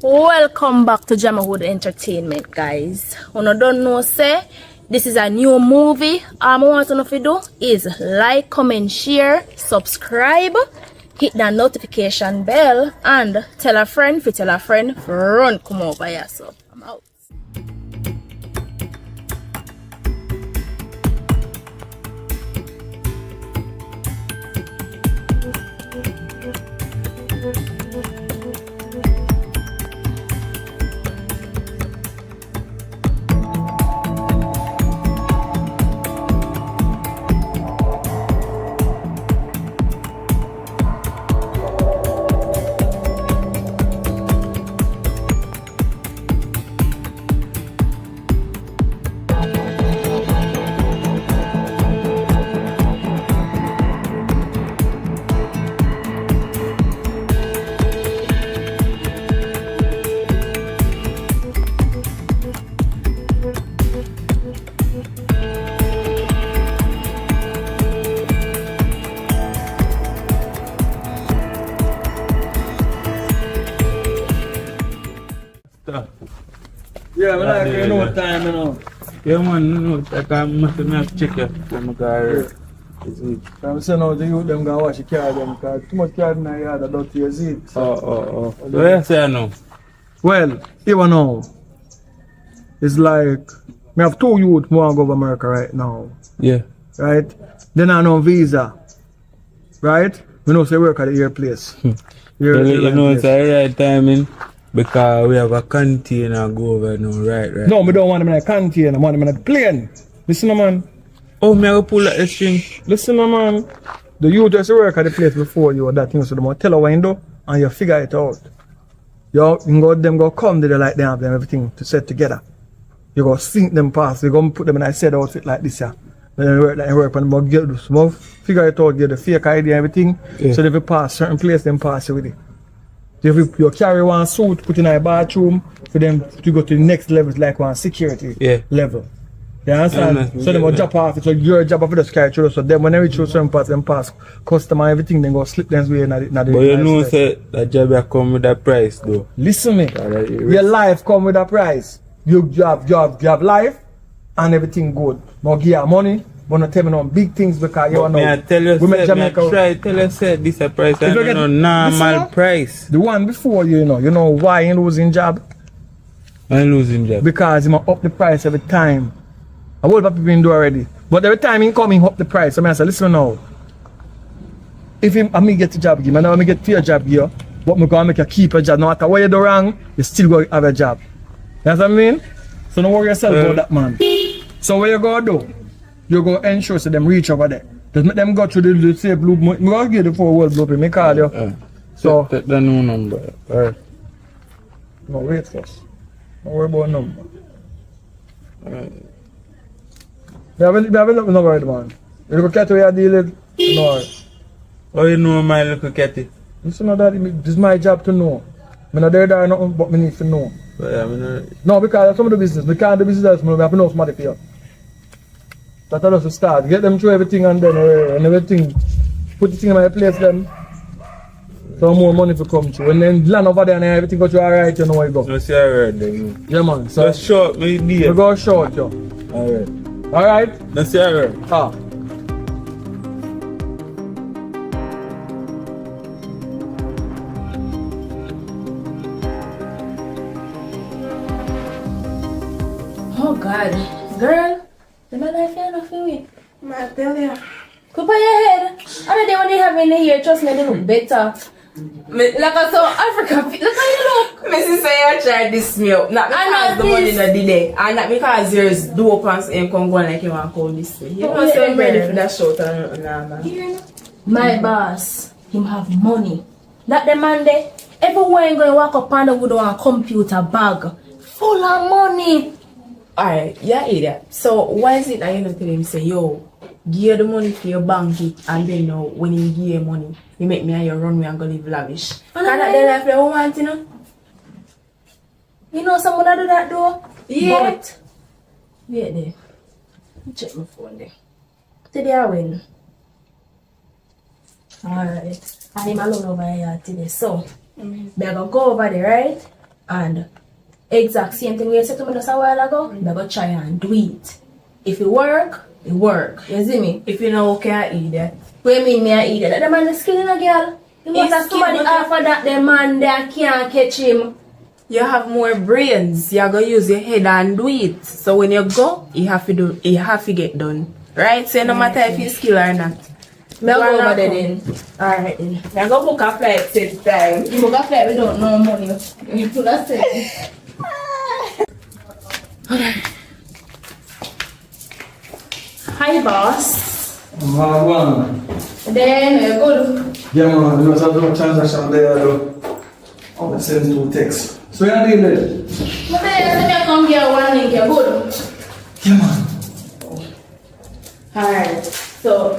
Welcome back to JAMMIWOOD Entertainment, guys. When you don't know, say this is a new movie. All I want to know if you do is like, comment, share, subscribe, hit that notification bell, and tell a friend, run come over here. So I'm out. Yeah, but like, you know what time, you know. Yeah, man, you know, like I must have check it from my car. I'm saying now the youth them gonna wash the car them because too much car in the yard about to see it. Oh. What you say now? Well, even now, it's like, we have two youth who want to go to America right now. Yeah. Right? They not no visa. Right? We know say work at the air place. You know, it's the right timing because we have a container go over now, right? No, we don't want them in a container, I want them in a plane. Listen, man. Oh, me I go pull out the string. Listen, man. The youth just work at the place before you or that thing, so they must tell her what you do and you figure it out. Them go come there like they have them everything to set together. You go sink them past, you go put them in a set outfit like this here. Then they work and they get the figure it out, get the fake ID and everything. Yeah. So if you pass certain place, then pass it with it. If you carry one suit, put in a bathroom for them to go to the next level, like one security level. You understand? So they will drop off it, so your job of just carry through. So then when they reach certain parts, them pass custom and everything, then go slip them way in the But you know say that job come with a price though. Listen me, your life come with a price. You have life and everything good. Now give you money, but not tell me no big things because you know. I tell you, tell you say this a price and no normal price. The one before you know why you losing job? I'm losing job. Because you up the price every time. I will people been do already. But every time he come, he up the price. So I say, listen now. If me get the job give, and now me get your job here, but me gonna make you keep a job. No matter what you do wrong, you still go have a job. You know what I mean? So don't worry yourself about that, man. So what you gonna do? You go ensure so them reach over there. Just make them go through the say blue. Me gonna give the 4 world blue. Me call you. So take the new number. Alright. No, wait first. Don't worry about number. Alright. We haven't looked no right, man. You look at where you deal with? No. Oh, you know my little catty? Listen to that, this is my job to know. I'm not there nothing but me need to know. No, because some of the business, we can't do business, we have to know somebody for you. That's how to start. Get them through everything and then everything. Put the thing in my place then. So more money to come through. And then land over there and everything go through alright, you know where you go. Let's see alright then. Yeah, man. So just short, me deal. We go short, yo. Alright. Alright? Let's see alright. Ah. Oh God, girl, the my life ain't enough for me. I tell you. Coop on your head. And the one you have in the hair, trust me, they look better. Like I saw Africa, Look how you look. Missy say you tried this milk. Not because the money not delay. And not because yours do up and come going like you want to call this way. You know, so I'm ready for that shot and man. My boss, him have money. That the man there, everyone going to walk up on the wood on a computer bag full of money. Alright, yeah, idiot. So why is it that you not tell him say, yo, give the money for your bank it and then when you give you money, you make me and your runway and go live lavish. And that the life you want, you know? You know someone that do that though? Yeah. But, wait there. Check my phone there. Today I win. Alright. I'm alone over here today. So, I'm gonna go over there, right? And exact same thing we said to me just a while ago, they go try and do it. If it work, it work. You see me? If you know can't eat that. What you mean me I eat it? That man is killing a girl. You must have somebody after that the man that can't catch him. You have more brains. You're gonna use your head and do it. So when you go, you have to get done. Right? So no matter if you skill or not. Me go over there then. Alright then. I go book a flight same time. You book a flight we don't know money. You put that say. Hi boss. One. Then you're good. Yeah, man, there was a little transaction there, though. I sent two texts. So, you're doing it? But then you come here one link, you're good. Yeah, man. Alright, so,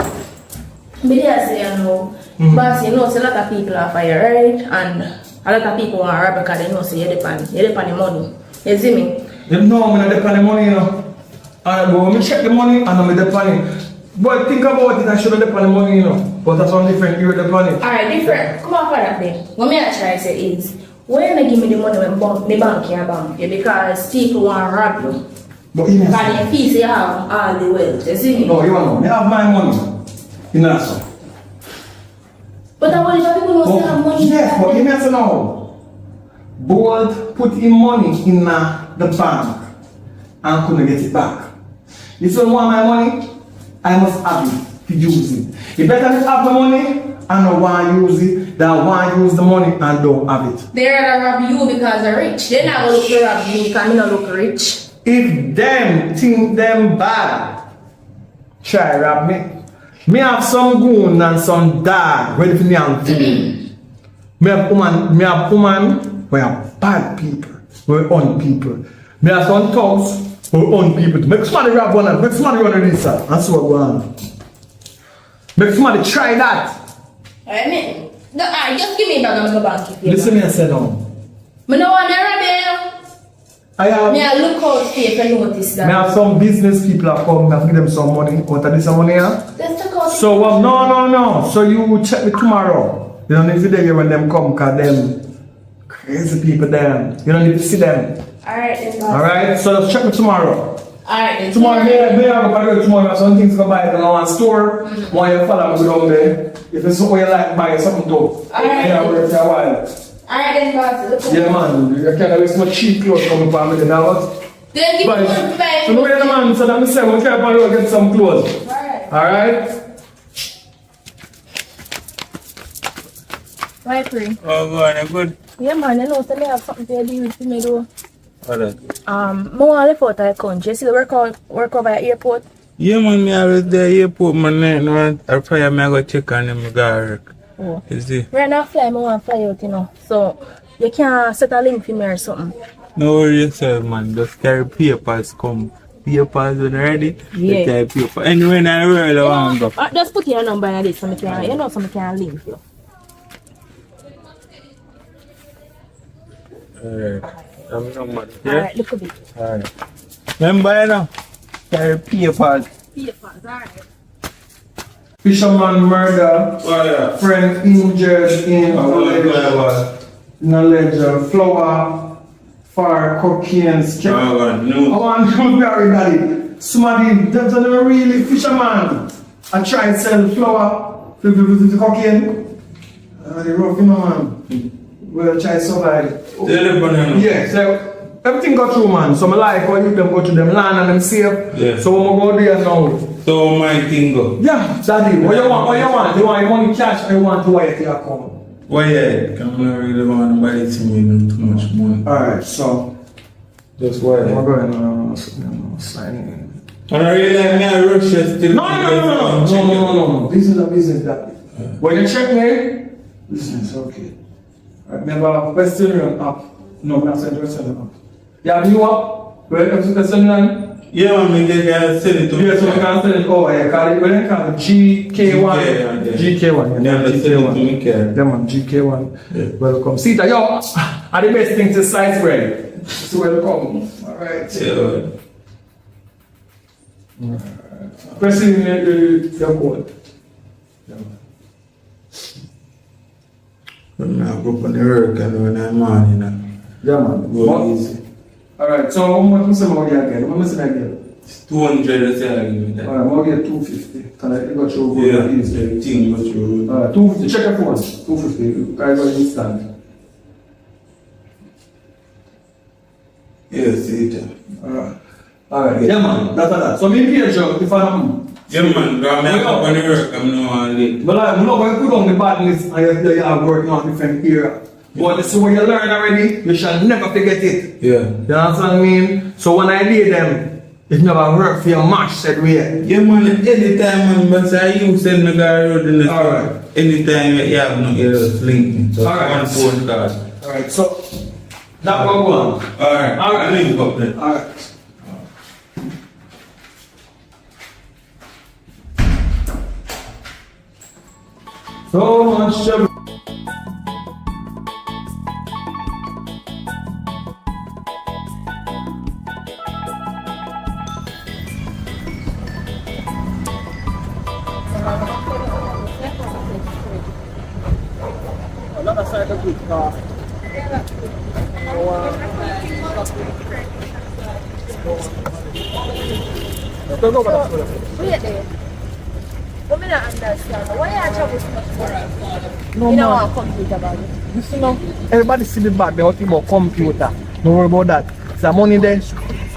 me there say, you know, boss, you know, so a lot of people are fire, right? And a lot of people want to rob because they know, so you're depend the money. You see me? They know I'm not depend the money, you know. And when I check the money, and I'm depend it. But think about it, I shouldn't depend the money, you know. But that's one different, you're depending. Alright, different. Come on for that then. What me I try to say is, when you give me the money when the bank can't bank you because people want to rob you. But you Because you feel say you have all the wealth, you see me? no, you know, I have my money. You know so. But I want people know say have money. Yes, but you know so now. Bold put in money in the bank and couldn't get it back. If you want my money, I must have it to use it. You better have the money and not want to use it than want to use the money and don't have it. They're gonna rob you because they're rich. They're not gonna look to rob me because I don't look rich. If them think them bad, try rob me. Me have some goon and some dog ready for me and feed. Me have woman, we have bad people, we own people. Me have some thugs, we own people. Make somebody rob one and make somebody run a research. That's what go on. Make somebody try that. I mean, just give me back and go bank if you Listen me and say no. I don't want to rob you. I look out for you to notice that. Me have some business people that come, me have to give them some money. What are this money here? Let's talk out. So no. So you check me tomorrow. You don't need to be there when them come, cause them crazy people there. You don't need to see them. Alright then. Alright? So just check me tomorrow. Alright then. Tomorrow, me have a tomorrow, I have some things to buy at one store. Why you follow me down there? If it's something you like, buy something too. Alright. Yeah, work for a while. Alright then, boss. Yeah, man. You can't always my cheap clothes coming for me now. Then give me But, 1 so no way the man, so that me say, we can't go get some clothes. Alright. Alright? Right, free. Oh, God, I'm good. Yeah, man, you know, so they have something to do with me, though. What that? More on the out of the country. You see the work over at airport? Yeah, man, me always there airport, man. No, I fly, me I go check on them, I go work. Oh. You see? Right now, I want to fly out, you know. So, you can't set a link for me or something. No worry yourself, man. Just carry papers, come. Papers when ready, Yeah. you carry paper. Anywhere in the world, I want to go. Just put your number in this so I can, you know, so I can link you. Alright. I'm no man. Yeah? Alright, look at it. Alright. Remember, you know, carry papers. Papers, alright. Fisherman murder. Oh, yeah. Friend injured in knowledge flour for cocaine scam. Oh, no. I want to bury daddy. Somebody doesn't really fisherman. I try to sell flour to cocaine. The rough, you know, man. We'll try to survive. Yeah, so everything got through, man. So I like how you them go to them land and them safe. Yeah. So we go there now. So my thing go. Yeah, daddy. What you want? What you want? You want money cash or you want to wire to your account? Well, yeah, I'm not really want to buy it to me too much money. Alright, so Just wire. we're going to sign in. And I really like me, I rush you still. No. This is a business, daddy. When you check me, business, okay. Remember, Western app. No, I'm not Western app. You have new app? Where is the Western line? Yeah, man, I can send it to Yeah, so you can send it. Oh, yeah, call it. When you call it GK1. GK1. Yeah, let's send it to me, Kerry. Yeah, man, GK1. Yeah. Welcome. See that, yo, are the best thing to slice bread. So welcome. Alright. Yeah. Pressing your code. Yeah. When I go up on the work and when I'm on, you know, Yeah, man. Go easy. Alright, so how much is the money again? How much is it again? It's 200, I say I give me that. Alright, I'm gonna get 250. Can I go through? Yeah, Easy. everything go through. 250. Check your phone. 250. Guys, what you stand? Yeah, see it. Alright. Yeah, man. That's that. So maybe a job if I'm. Yeah, man, because I'm not going to work, I'm not late. But I'm not going to put on the badness and you are working on different area. But this is what you learn already, you shall never forget it. Yeah. You understand what I mean? So when I did them, it never work for your mash said we. Yeah, man, anytime, man, but say you send me guy road in the store. Alright. Anytime you have no just link me. So Alright. one phone card. Alright, so that will go on. Alright. Alright. Link up then. Alright. So much trouble. Wait there. What me not understand? Why you travel so much for? No, You don't man. want computer about it. Listen now, everybody see the bad, they all think about computer. Don't worry about that. It's a money there,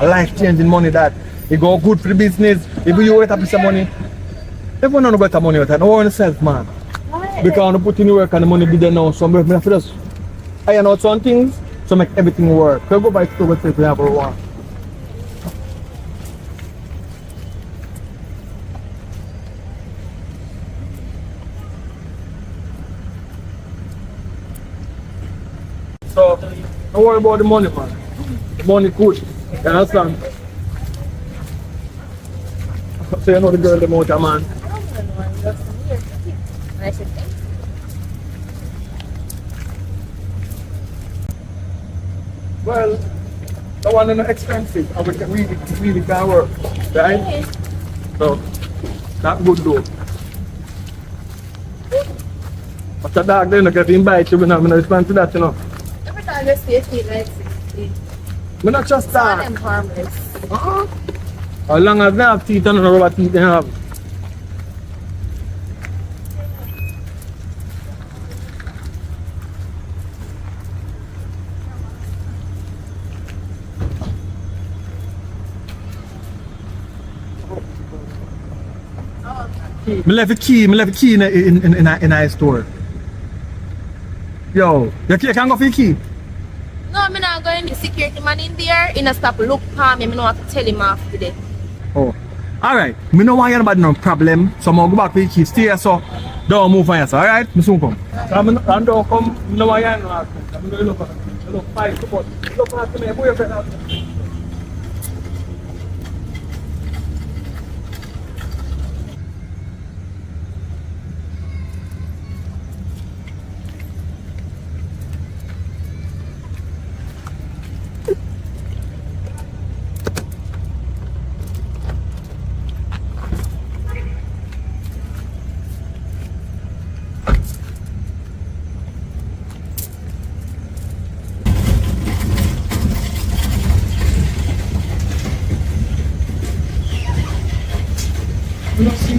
a life-changing money that it go good for the business. If you wait a piece of money, everyone don't get money with that. Don't worry yourself, man. Because you put in the work and the money be there now. So I'm have to just iron out some things to make everything work. So go by store and have what you want. So don't worry about the money, man. The money good. You understand? So you know the girl, the motor man. I said, thank you. Well, the one is not expensive and we can really can work. Right? So that good though. But the dog then get invite you, I'm not respond to that, you know. Every time you say it like 16. I'm not just Some of that. them harmless. How long as they have teeth and rubber teeth they have? Me left a key in a store. Yo, you can't go for your key. No, I'm not going to security man in there. In a stop look for me. I don't have to tell him off today. Oh. Alright, me know why you have no problem. So I'm gonna go back for your key. Stay here so don't move on yourself, alright? Me soon come. I'm don't come, me know why you have no problem. I'm gonna look fight support. Look after me, boy, friend out there.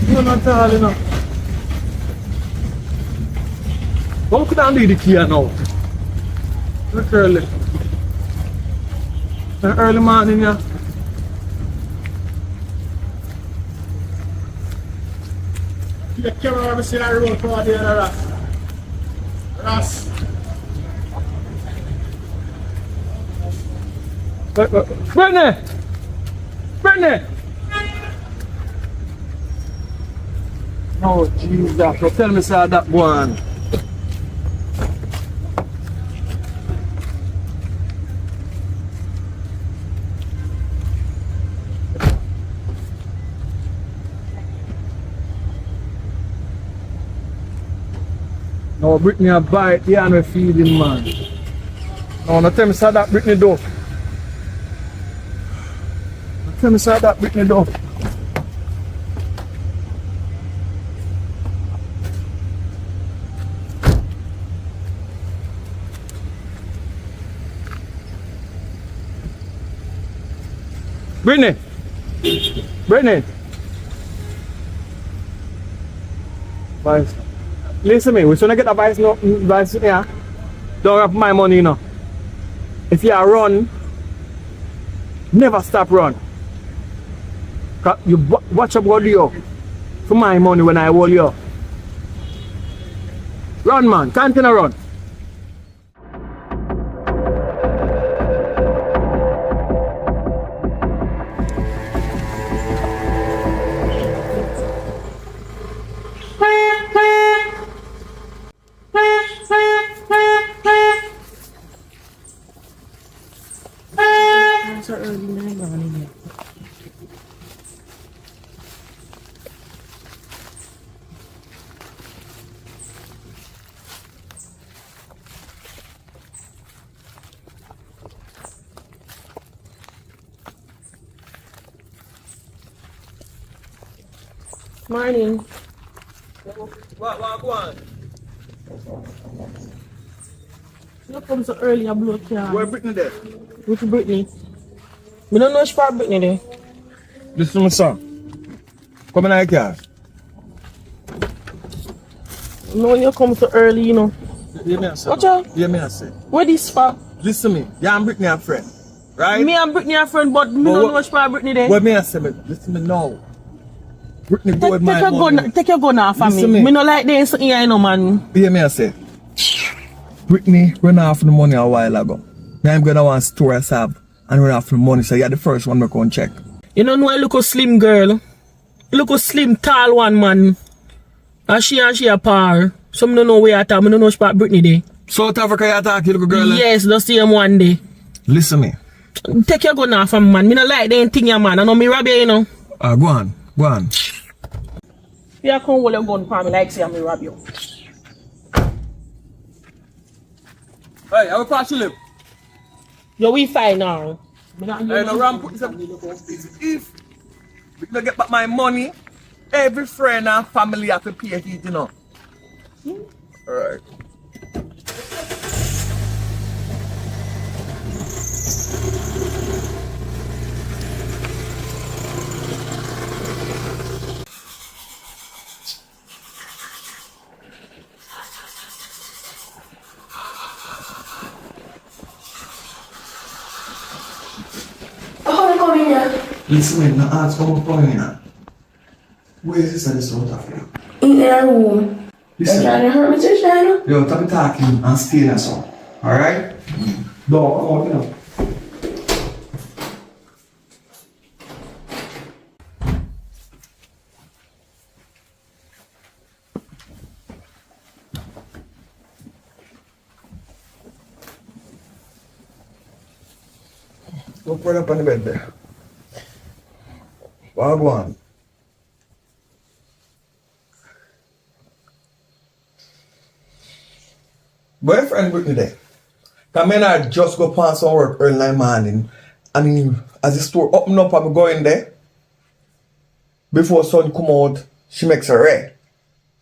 You not all, you know. Don't go down to the key now. Look early. An early morning, yeah. The camera was in a road for the other Ross. Britney! Britney! Oh, Jesus. So tell me, sir, that one. No, Britney a bite, yeah, no feeding, man. No, tell me, sir, that Britney do. Tell me, sir, that Britney do. Britney. Britney. Vice. Listen to me. We shouldn't get a vice no vice here. Don't have my money, you know. If you run, never stop run. You watch up what you for my money when I hold you. Run, man. Continue run. Morning. What go on? You come so early, I blow car. Where Britney there? Which Britney? I don't know which part Britney there. This is my son. Come in my car. No, you come so early, you know. Hear me, sir. Watch out. Hear me, sir. Where this for? Listen to me. Yeah, I'm Britney, a friend. Right? Me and Britney are friends, but me But don't what- know which part Britney there. What me I say, listen to me now. Britney go with my money. Take your gun off of Listen me. me. Me no like there something here, you know, man. Hear me, I say. Britney run off the money a while ago. Now I'm gonna want to store us up and run off the money, so you're the first one to go and check. You don't know I look a slim girl. You look a slim, tall one, man. And she a par. So me don't know where I talk. Me don't know which part Britney there. South Africa, you attack you little girl. eh? Yes, the same one day. Listen me. Take your gun off of me, man. Me no like them thing, ya, man. I know me rob you, you know. Go on. Go on. You come hold your gun for me like say me rob you. Hey, I will pass you lip. Yo, we fine now. Me not Hey, hear no you. ram put some. If we don't get back my money, every friend and family have to pay heat, you know. Alright. Oh, come in here. Listen, me, now ask how much coming in. Where is this at the South Africa? In their room. They're Listen, trying to hurt me to China. yo, stop talking and stay and so. Alright? No, come on, you know. Go put it up on the bed there. Wagwan. Boyfriend Britney there. Come in I just go past some work early in the morning. And as the store open up, I'm going there. Before sun come out, she makes a red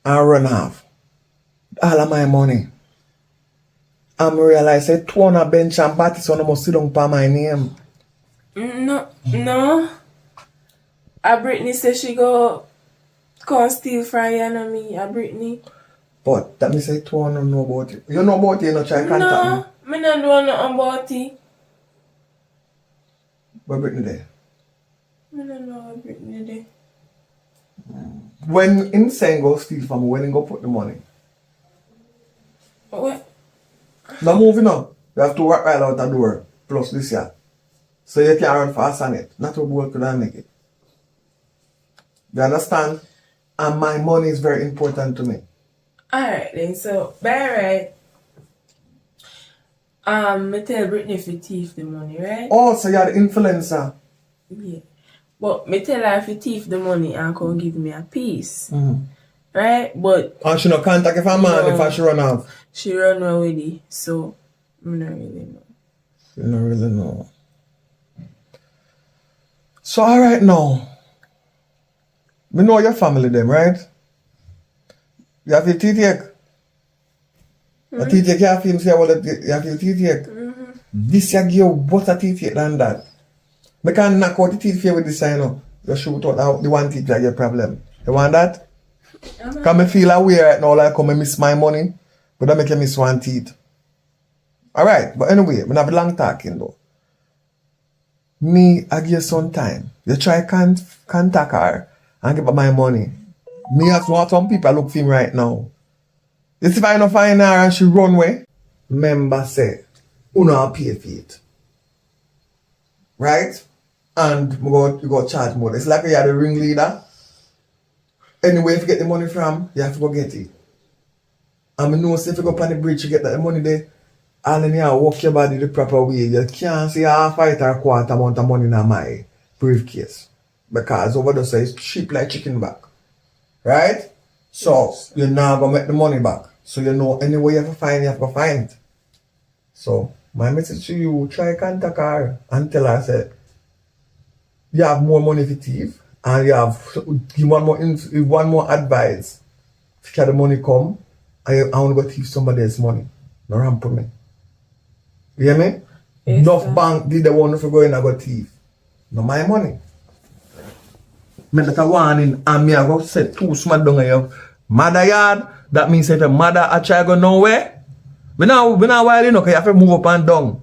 and run off. All of my money. And I realize I turn a bench and party, so I must sit down by my name. No. A Britney say she go come steal from you and me. A Britney. But that means I don't know about it. You know about it, you know, try contact me. Me not know nothing about it. But Britney there. Me don't know a Britney there. When insane go steal from me, when he go put the money. What? Now moving on. You have to work right out the door. Plus this year. So you can run fast on it. Not to work could I make it. You understand? And my money is very important to me. Alright then, so by right. Me tell Britney if you thief the money, right? Oh, so you're the influencer. Yeah. But me tell her if you thief the money and come give me a piece. Mm-hmm. Right? But And she no contact if I'm man No. if I should run off. she run away with it, so I don't really know. You don't really know. So alright now. We know your family them, right? You have your teeth ache. A teeth ache, you have to say, well, you have your teeth ache. This year give you better teeth ache than that. I can knock out the teeth here with this sign up. You shoot out the one teeth like your problem. You want that? Can I feel away right now like come and miss my money? But that make you miss one teeth. Alright, but anyway, I have a long talking though. Me, I give you some time. You try contact her and give her my money. Me have to have some people look for him right now. If I don't find her and she run away, member say, you know pay for it. Right? And you go charge more. It's like you are the ringleader. Anyway, if you get the money from, you have to go get it. And I know if you go up on the bridge, you get that money there, and then you walk your body the proper way. You can't say half fight or quarter amount of money in my briefcase. Because over there, so it's cheap like chicken back. Right? So, you're not going to make the money back. So, you know, any way you have to find, you have to find it. So, my message to you, try contact her and tell her, say, you have more money for thief, and you have give one more advice. If the money come, I want to go thief somebody else's money. No ramp for me. You hear me? Yes, Enough sir. bank did the one for going and go thief. No my money. Me that a warning and me I go set two smart down in your mother yard. That means if a mother a try go nowhere. We now while you know, cause you have to move up and down.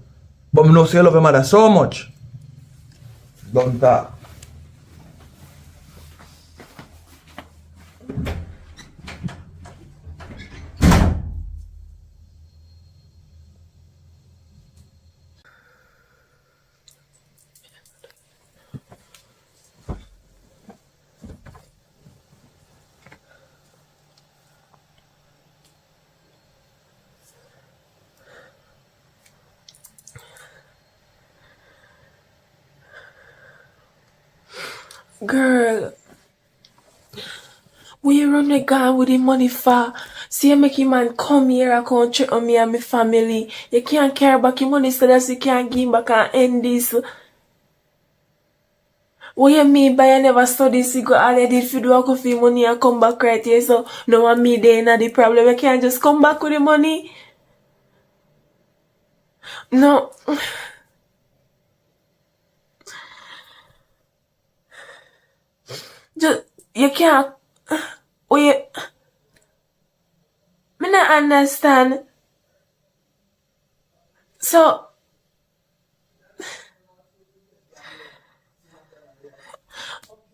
But me know say you love your mother so much. Don't talk. Girl, where you run the gun with the money for? See you make your man come here and come check on me and my family. You can't carry back your money so that you can't give back and end this. What you mean by you never study so you go all you did for do a coffee money and come back right here, so no one me there not the problem. You can't just come back with the money. No. Just you can't. Wait. Me not understand. So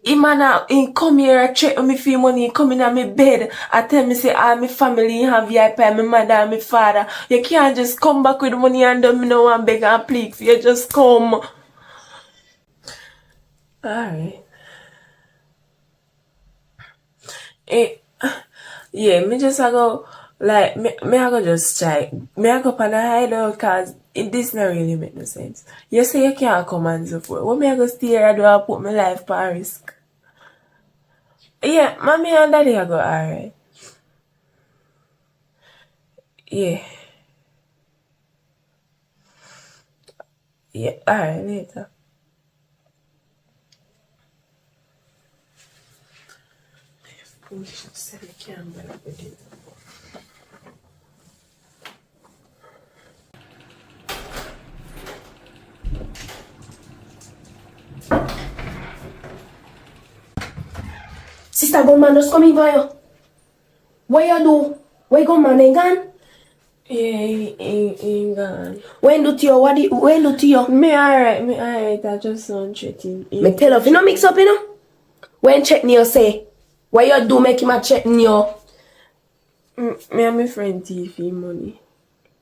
he come here and check on me for money, he come in on my bed and tell me say all my family have VIP, my mother and my father. You can't just come back with money and do me no one beg and plead for you just come. Alright. Yeah, me just I go like me I go just try. Me I go up on a hideout cause this not really make no sense. You say you can't come and so forth. What me I go stay here and do I put my life at risk? Yeah, mommy and daddy I go alright. Yeah. Yeah, alright, later. Said I can't bear with it. Sister Gunman just come in for you. What you do? Where Gunman ain't gone? Yeah, he gone. When do to you? When do to you? Me alright, I just want checking. Me tell you, if you no mix up, you know. When check you say, what you do make him a check you? Me and my friend TV money.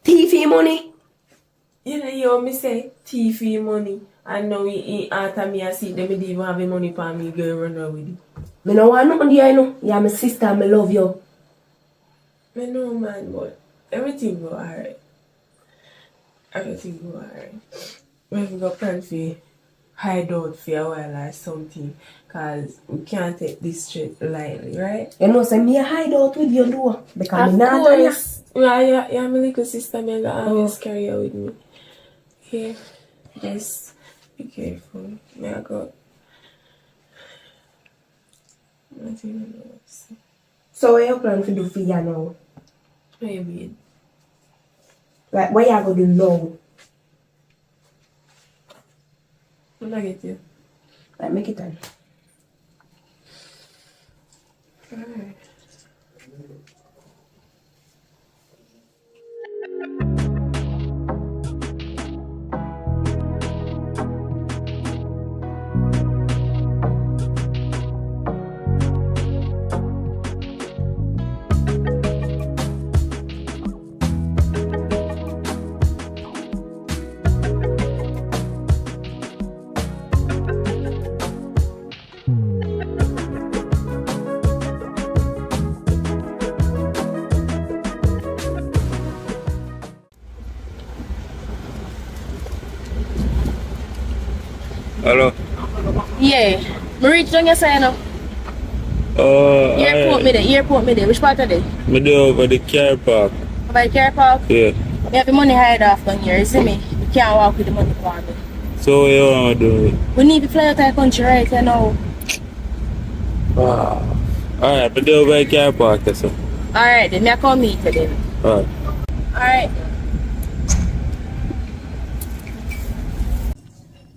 TV money? You know, you me say TV money. And now he after me I see them they even have the money for me go run away with it. Me no want nothing there, you know. You're my sister and me love you. Me know man, but everything go alright. Everything go alright. We go plan for hide out for a while or something. Cause we can't take this trip lightly, right? You know, say me a hide out with you, do. Because Of me not course. Yeah, my little sister, me I always carry her with me. Here, just be careful. Me I go. I don't even know what to say. So what you plan to do for you now? What you mean? Like, what you gonna do now? When I get you. Right, make it time. Alright. Hello. Yeah. Me reach down your side now. Airport me there. Which part of it? Me there over the car park. By the car park? Yeah. You have the money hide off down here, you see me? You can't walk with the money for me. So what you want to do? We need to fly out of the country right now. Alright, me there over the car park, so. Alright, then I come meet you then. Alright. Alright.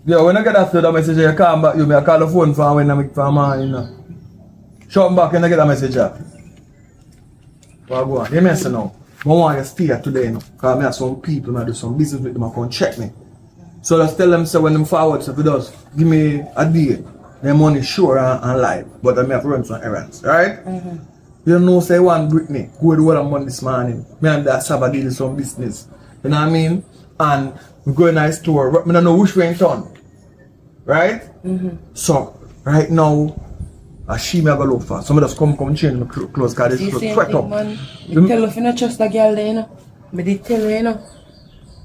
Yo, when I get after that message, you come back, I call the phone for when I make for man, you know. Shout back when I get that message up. Well, go on. You messing now. I want you to stay here today, you know. Because I have some people, I do some business with them, I come check me. So just tell them, so when them forward, so if it does, give me a day. Their money sure and live. But I have to run some errands, right? You know, say one Britney, go to all the money this morning. Me and that Sabbath did some business. You know what I mean? And we go in a store. I don't know which way in town. Right? So, right now, she may go look for. Some of us come change my clothes because this is sweat up. Man, you tell us you not trust the girl there, you know. I did tell her, you know.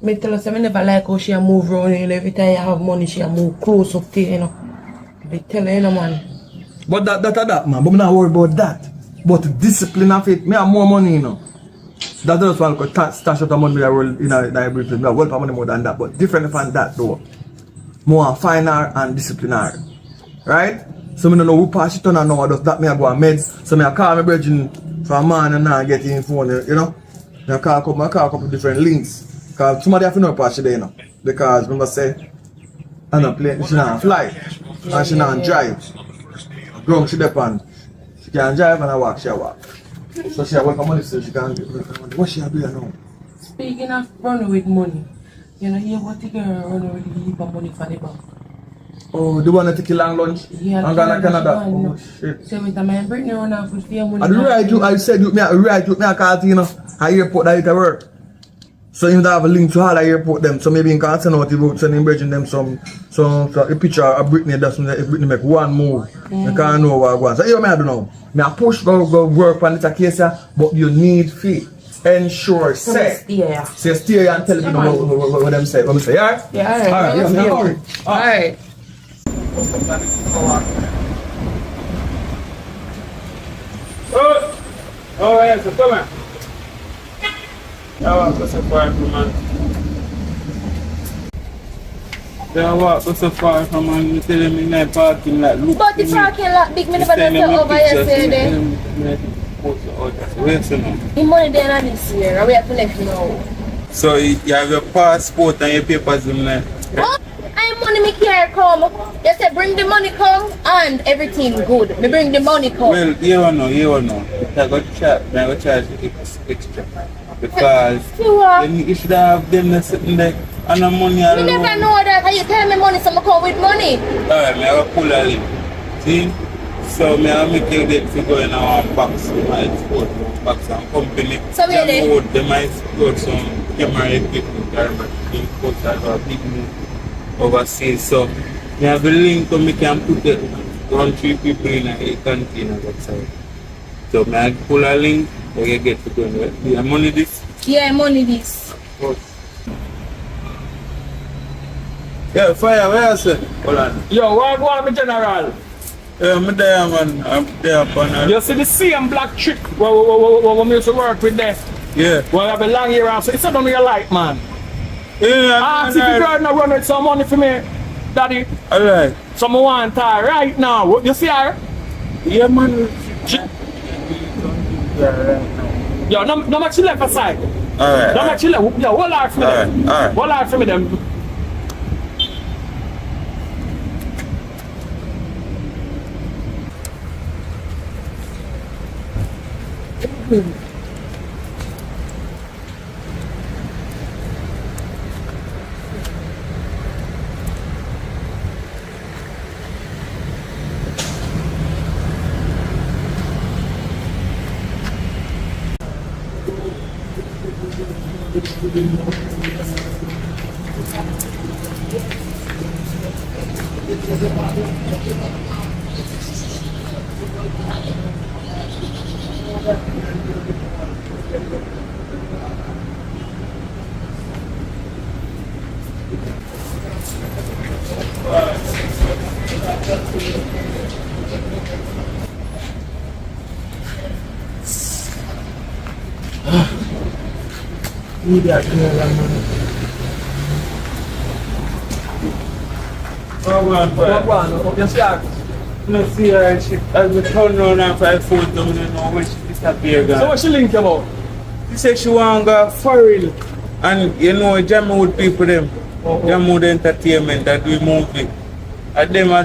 I tell us I never like how she move around, you know. Every time you have money, she move close up to you, you know. I tell her, you know, man. But that, man. But I'm not worried about that. But discipline of it, me have more money, you know. That's just why I could stash out the money in the everything. I have money more than that. But different from that, though. More finer and disciplinary. Right? So I don't know who pass it on and now does that me I go on meds. So I call my brethren for a man and now get in phone, you know. I call a couple different links. Because somebody have to know pass it there, you know. Because remember say I'm not playing, she not fly. And she not drive. Ground she depend. She can drive and I walk, she walk. So she work for money so she can get money. What she doing now? Speaking of running with money, you know, you want to get running with a heap of money for the bank. Oh, the one that take a long lunch? Yeah, I'm gonna Canada. Oh, shit. So with my Britney run off with fear money. I do right you, I said you, me I call you know, at airport that you can work. So you have a link to all the airport them. So maybe you can send out you send him bridging them some a picture of Britney that's if Britney make one move. You can't know what going. So you I do know. Me I push go work on this case, but you need fee. Ensure say stay here and tell them what them say. What me say, alright? Yeah, Alright, alright. Oh, yeah, so come on. I walk so far from man. I walk so far from man, you tell them in that parking lot. Look But the parking lot big, me never done it over yesterday. Where's the name? The money there not this year, and we have to let you know. So you have your passport and your papers in there? What? I money me care come. You say bring the money come and everything good. Me bring the money come. Well, you know. I go charge extra. Because you should have them sitting there and the money alone. Me never know that. How you tell me money, so I come with money. Alright, I will pull a link. See? So I make a date to go in our box, my export box and company. So where they? They might export some camera equipment or import a big move overseas. So I have a link so I can put it 1-3 people in a container outside. So I pull a link, I get to go in there. You have money this? Yeah, money this. Yeah, fire, where is it? Hold on. Yo, what go on, my general? I'm there, man. I'm there upon You see the same black chick what we used to work with there? Yeah. Well, I have a long hair around, so it's not on your light, man. Yeah, Ask if you girl not run with some money for me, daddy. Alright. Someone want her right now. You see her? Yeah, man. Yo, no much she left aside. Alright. No much she left. Yo, hold her for me. Alright. Hold her for me, them. That girl, man. Oh, man, bro. Yes, yeah. I see her, as we turn around and for a photo, I don't know when she disappeared. So what she link you about? She said she want to go foreign. And you know, JAMMIWOOD people them. JAMMIWOOD Entertainment that do movie. And them I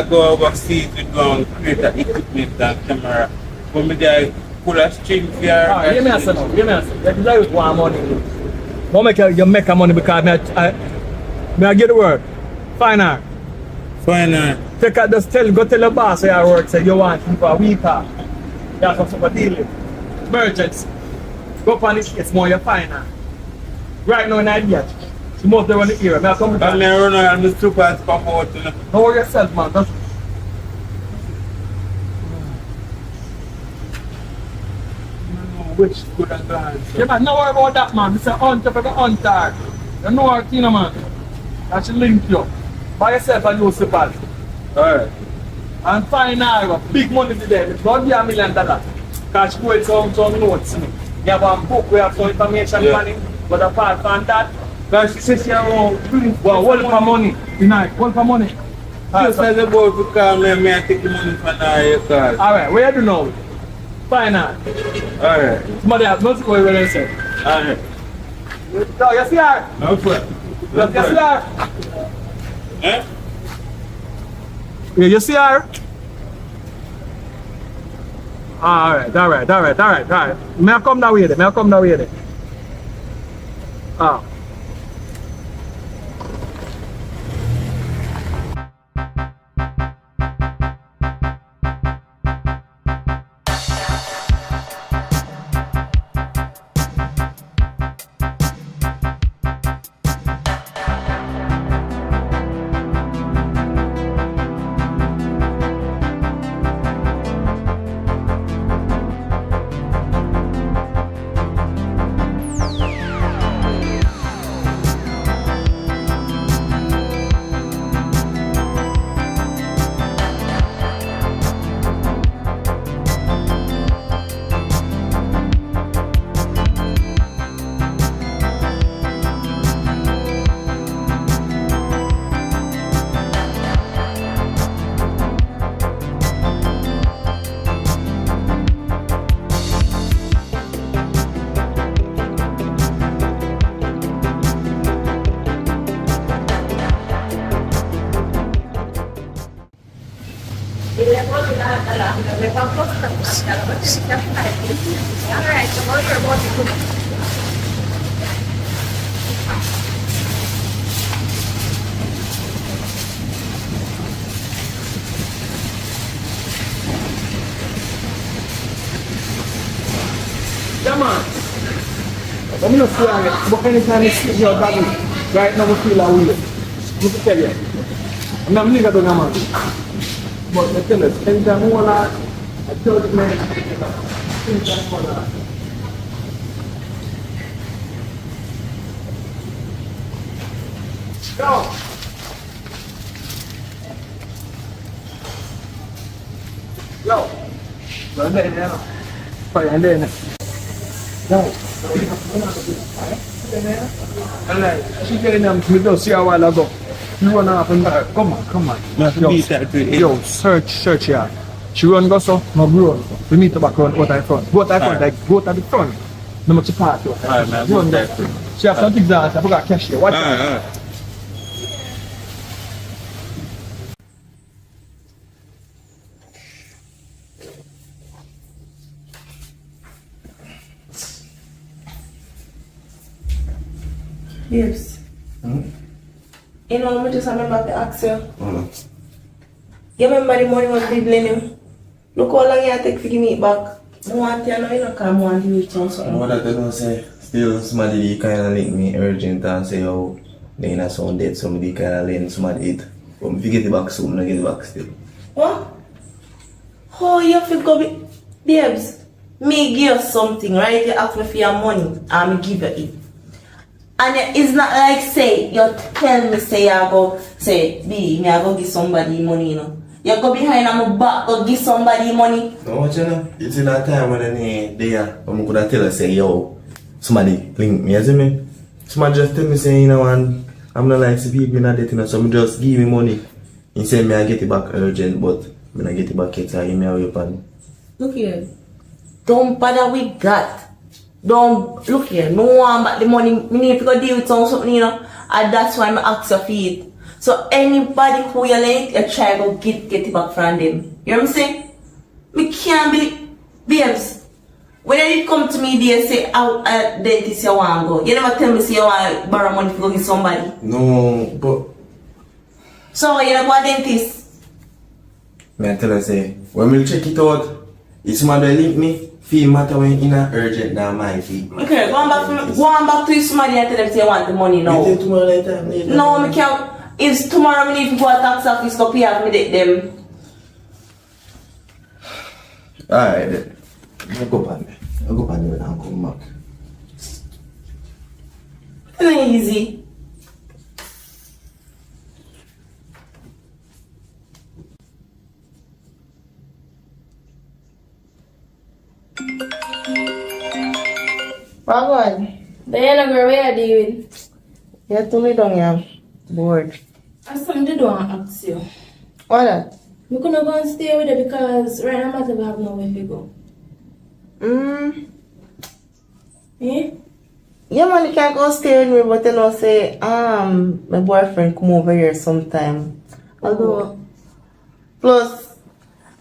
go overseas to go and create equipment and camera. But me there pull a string for her. Give me a second. Give me a second. You just want money. You make a money because I get the word. Fine her. Fine her. Go tell the boss where I work, say you want him for a week off. That's what's up a deal with. Merchants. Go up on this case more, you find her. Right now in idea. She must be on the area. I come with And I run around the super and pop out. Don't worry yourself, man. That's Which could have gone. yeah, man, don't worry about that, man. It's a hunter for the hunter. You know her, you know, man. I should link you. Buy yourself a new slippers. Alright. And find her, big money today. It's not be $1 million. Because she going some notes. You have one book, we have some information money. But apart from that, Because she said she won't bring well, hold for money. You know, hold for money. Just as a boy to call me, I take the money from your card. Alright, where you do now? Find her. Alright. Somebody has nothing going on say. Alright. No, you see her? No problem. You see her? Eh? Yeah, you see her? Alright. May I come that way then? Ah. Yeah, man. Let me not see it. But anytime you see your body, right now we feel a wheel. Let me tell you. I'm not going to do man. But I tell you, anytime you want to, I tell you, man, anytime you want to. Go! Yo! Go ahead, now. Phải anh đây này. Đâu? She getting them to go see a while ago. You run off and back. Come on. Yo, search here. She run go so, no run. We meet the back run, go to the front. Go to the front, like go to the front. No much part. Alright, man. Run there. She have something that I forgot cash here. Watch out. Alright. Babes. You know, I just remember to ask you. You remember the money was did lend you? Look how long you take to give me it back. I want you know, you know, come on, you reach out something. What I don't say, still somebody kind of link me urgent and say, oh, they not sound dead, somebody kind of lend somebody it. But if you get it back soon, I get it back still. What? Oh, you have to go be... Babes, me give you something, right? You ask me for your money, and me give you it. And it's not like, say, you tell me, say, I go, say, B, me I go give somebody money, you know. You go behind my back, go give somebody money. No, what you know? It's in that time when they there, I'm gonna tell her, say, yo, somebody link me, you see me? Somebody just tell me, say, you know, and I'm not like, see people not dating, you know, so just give me money. He say, me I get it back urgent, but when I get it back, it's give me away upon. Look here. Don't bother with that. Don't, look here, no one but the money, me need to go deal with something, you know, and that's why I ask you for it. So anybody who you lend, you try to get it back from them. You know what I'm saying? Me can't believe, babes, when they come to me, they say, out at dentist you want to go. You never tell me, say you want to borrow money to go give somebody. No, but... So you know what dentist? Me I tell her, say, when we check it out, if somebody link me, feel matter when in a urgent than my feet. Okay, go on back to somebody and tell them say you want the money now. You think tomorrow night time later? No, me can't. If tomorrow I need to go to tax office to pay off me them. Alright then. I'll go on me. I'll go on you and I'll come back. It's not easy. Wagwan. Diana girl, what are you doing? You told me down here. Bored. I something to do and ask you. What that? We couldn't go and stay with her because right now I have nowhere to go. Eh? Yeah man, you can't go stay with me, but you know say, my boyfriend come over here sometime. Although, plus,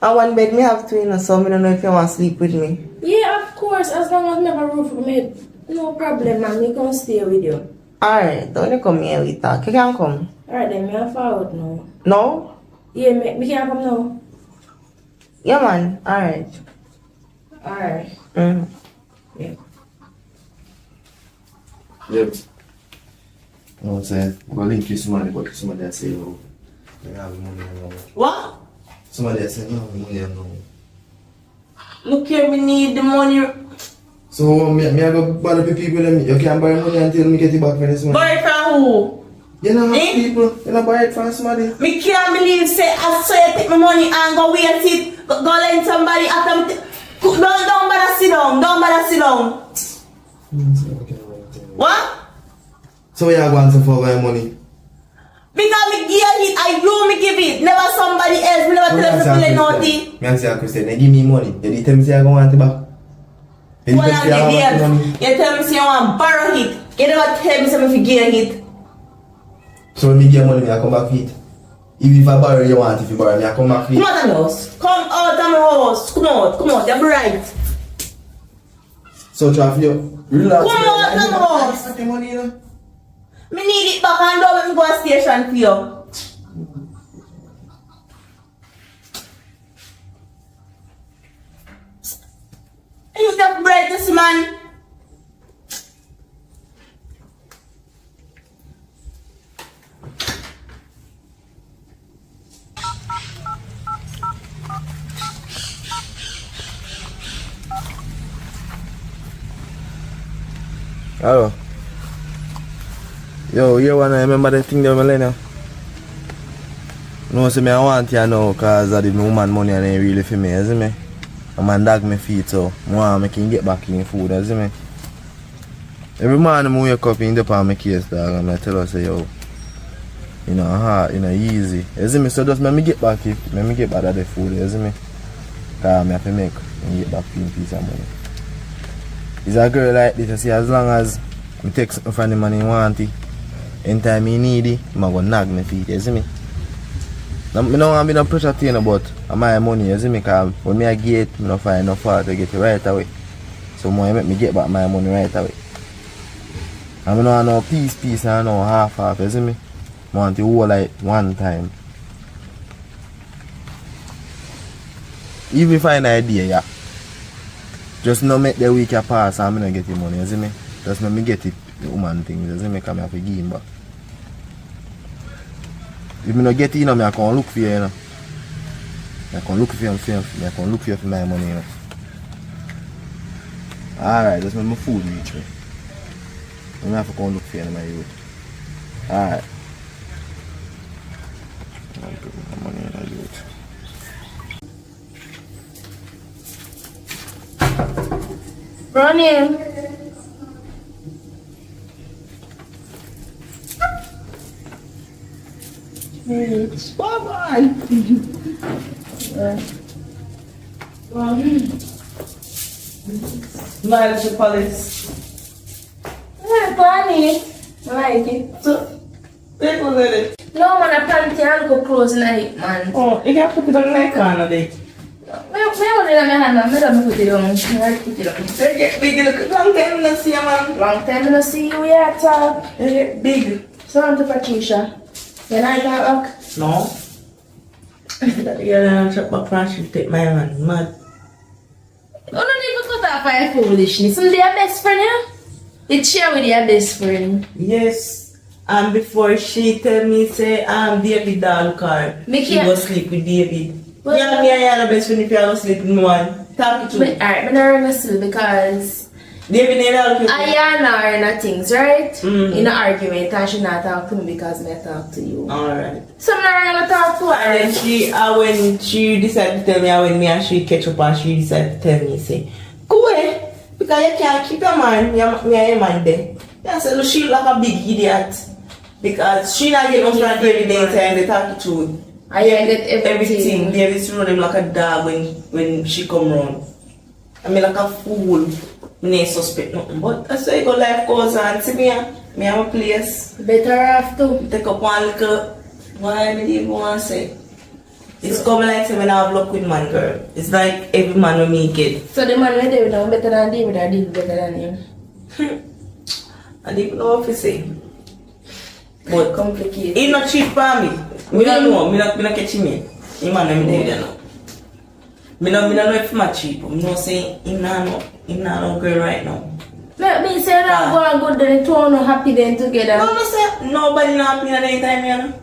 I one bed me have to, you know, so I don't know if you want to sleep with me. Yeah, of course, as long as I have a roof for me, no problem, man. We can stay with you. Alright, don't you come here we talk. You can come. Alright, then me have forward now. No? Yeah, me can come now. Yeah man, alright. Alright. Yeah. Yep. No, I'm saying, go link you somebody, but somebody that say, oh, I have money and all. What? Somebody that say, no, money and all. Look here, we need the money. So, me I go bother the people, them, you can't borrow money until me get it back from this money. Buy it from who? You know, Eh? people, you know, buy it from somebody. Me can't believe say I saw you take my money and go wait it. Go lend somebody after me. Don't bother sit down. Don't bother sit down. What? So, you are going to for my money? Because me give it, I you me give it. Never somebody else. Me never tell them to play naughty. Me answer a question, they give me money. You did tell me say I go want it back. You Well, did tell me say I want the money. you tell me say you want to borrow it. You never tell me say me to give it. So when me give money, I come back for it. If I borrow you want, if you borrow me, I come back for it. Come out of the house. Come out of my house. Come out. You're bright. So try for you. Relax. Come out of the house. I got the money, you know. Me need it back and don't let me go to station for you. You just bright this man. Hello. Yo, you wanna remember the thing that I learned? No, see me I want you now because I did my woman money and it ain't really for me, you see me? And my dog me feet, so I want to get back in food, you see me? Every morning I wake up in the palm my case, dog, and I tell her, say, yo, you know, hard, you know, easy. You see me? So just let me get back at the food, you see me? Because I have to make and get back in piece of money. It's a girl like this, I see, as long as I take something from the money you want it, anytime you need it, I'm going to nag me feet, you see me? I don't want to be no pressure to you, but my money, you see me? Because when I get it, I don't find enough fault to get it right away. So I make me get back my money right away. I don't want no piece and no half, you see me? I want the whole like one time. Even if I find an idea, yeah. Just not make the week pass and I don't get the money, you see me? Just not me get it, the woman thing, you see me? Because I have to give him back. If I don't get it, I can look for you, you know. I can look for you, I can look for you for my money, you know. Alright, just make my food reach me. I have to come look for you in my youth. Alright. I'll put my money in my youth. Running. Bye-bye. Smile to police. Yeah, Bonnie. I like it. So, take a look at it. No, man, I plan to go close night, man. Oh, you can put it on the neck on it. Me hold it on my hand, man. Me don't put it on. I put it on. They get big, look, long time no see you, man. Long time I don't see you here, talk. They get big. So on to Patricia. You like that rock? No. That girl and chop back and she take my man, mad. You don't even cut off my foolishness. Some their best friend, you know? They share with your best friend. Yes. And before she tell me, say, I'm David doll car. Me She can't- go sleep with David. Well- Yeah, me and you are the best friend if you go sleep with one. Talk it to me. Alright, I'm not gonna still because David need help you. I and her in a things, right? Mhm. In an argument, and she not talk to me because I talk to you. Alright. So I'm not gonna talk to And then her. she, when she decided to tell me, when me and she catch up and she decided to tell me, say, go away, because you can't keep your man, me and your man there. I said, look, she like a big idiot. Because she not get no friend every day time, they talk it to I get everything. David's run him like a dog when she come round. I mean like a fool. Me ain't suspect nothing. But I say go life goes on. See me have a place. Better off too. Take up one little why I even want to say. It's coming like say when I have luck with man girl. It's like every man will make it. So the man with David now better than David or David better than him. I don't even know what to say. But Complicated. it's not cheap for me. Me don't know. Me not catch me. He man let me David know. Me no know if my cheap. Me no say him not no girl right now. Me say that go and good then two no happy then together. No, no say nobody not happy at any time, you know.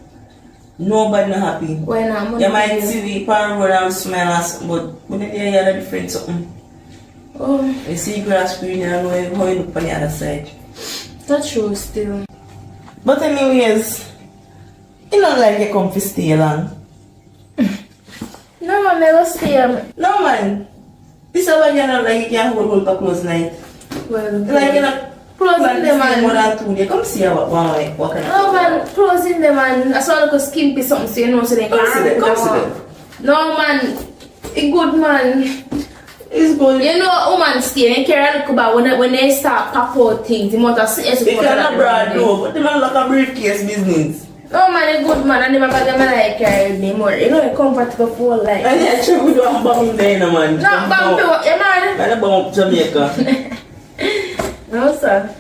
Nobody not happy. When I'm on You might see the parent road and smile, but when you hear a different something. Oh, You see grass green and know how you look on the other side. that's true still. But anyways, you know like you come to stay long. No man, I go stay. No man. This is why you know like you can't hold to close night. Well, Like you know closing the man. more than 2 days. Come see what kind of No man, closing the man. I saw like a skimpy something so you know so they Come see them, can come see them. No man, a good man. It's good. You know, woman stay, you care a look about when they start pop out things, you must have seen If you're not broad, no, but they man like a briefcase business. No man, a good man, and never got them like carry me more. You know, you're comfortable for life. And yeah, sure we don't bomb there, no man. No, bump you, you man. Man, I bomb Jamaica. No, sir.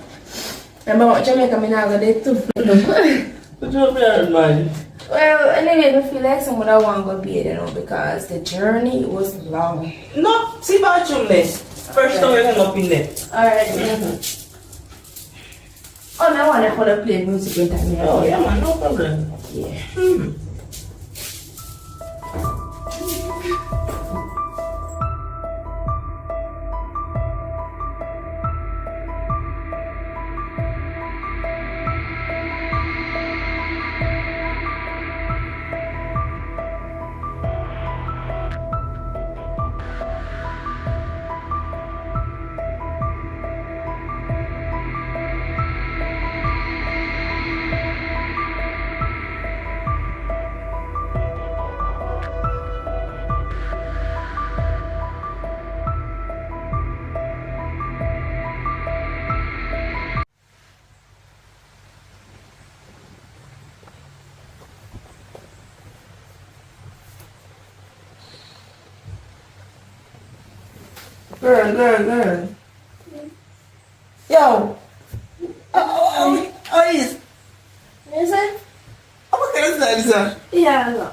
I'm about Jamaica, I'm not going to do too. What you up man? Well, anyway, I feel like someone that want to go be there, you know, because the journey was long. No, see bathroom there. First time we hang up in there. Alright. Oh, I want to follow play music with me. Oh, yeah, man, no problem. Yeah. Girl. Yo, style this one? Yeah.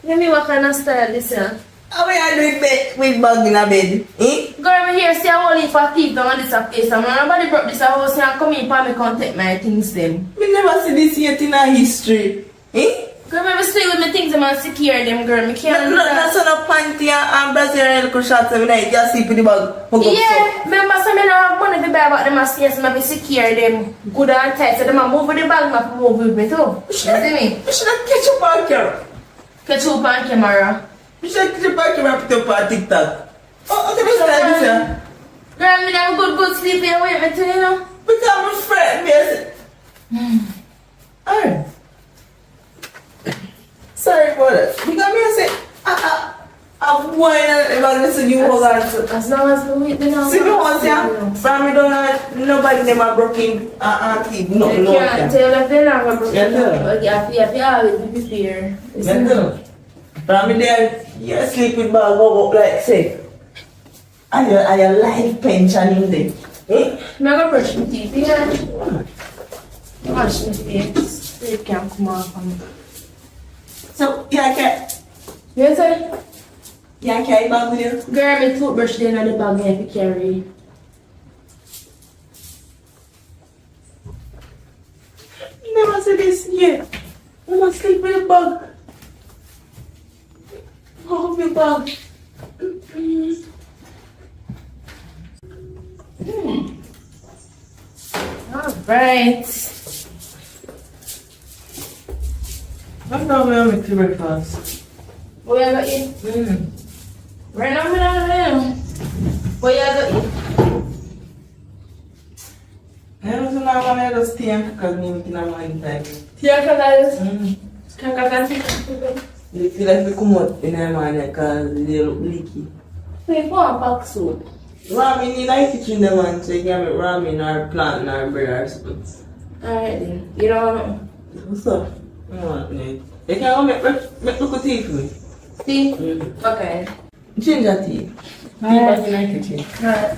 Let me what kind of style this one. How are you doing with bag in a bed? Eh? Girl, me here see a whole heap of thief down on this place. And when nobody broke this house, and come in for me come take my things them. Me never see this yet in our history. Eh? Girl, me stay with my things them and secure them, girl. Me can't do Look, that. that's on a panty and Brazilian little shorts every night. Just sleep in the bag. Yeah, remember some men have money to buy about them and stairs, and I secure them good and tight. So them a move with the bag, I move with me too. You see me? You should have catch up on camera. Catch up on camera. You should have catch up on camera and put up on TikTok. Oh, okay, Mr. Lisa. Girl, me have good sleep here with me too, you know. Because I'm a friend, yes. Alright. Sorry for that. Because me say, I'm going to listen to you hold on to. As long as we wait, then I'll See, no one say, from me don't have nobody never broken auntie. No, I no. can't tell if they're not going to Yeah, tell. But you have to always be prepared. Yeah, from me there, you sleep with bag go up like say. And you life pension in there. Eh? I'm going to brush my teeth, yeah. Wash my face. It can't come off on me. So, you can't You say? carry bag with you? Girl, my toothbrush there in the bag I have to carry. Never see this yet. You must sleep with a bag. Hold your bag. Alright. I'm not going to make the breakfast. What you got eat? Right now, me not know. What you got eat? I don't know how I just stay and cook me in a morning time. Tia kakayos? Kakakasi? You feel like we come out in a morning because they look leaky. Wait, go and pack soup. Ramen in the kitchen, the man, so you can make ramen or plant or bread or something. Alright then. You don't know. What's up? I want it. You can go make look tea for me. Tea? Okay. Ginger tea. Tea Alright. back in the kitchen. Alright.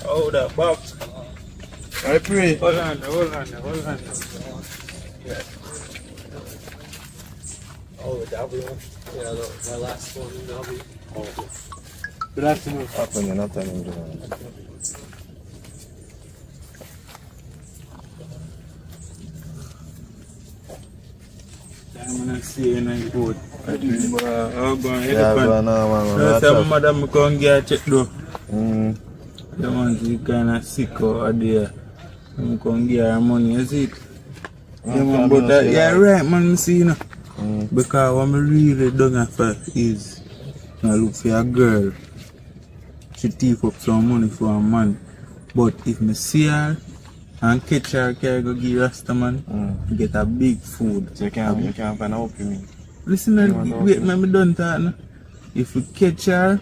Hold up, box. I pray. Hold on. Yeah. Oh, the W one? Yeah, my last one in W. Oh. Good afternoon. Afternoon. I'm gonna see you in the boat. Oh, go on, Yeah, go on now, man. No, some madam come get check though. The ones who kinda sick or there. I'm come get her money, is it? Yeah, man, but yeah, right, man, see, you know. Because what I really done after is I look for a girl. She thief up some money for a man. But if I see her and catch her, can I go give Rasta man? Get a big food. So you can't find out what you mean. Listen, wait, me done that now. If we catch her,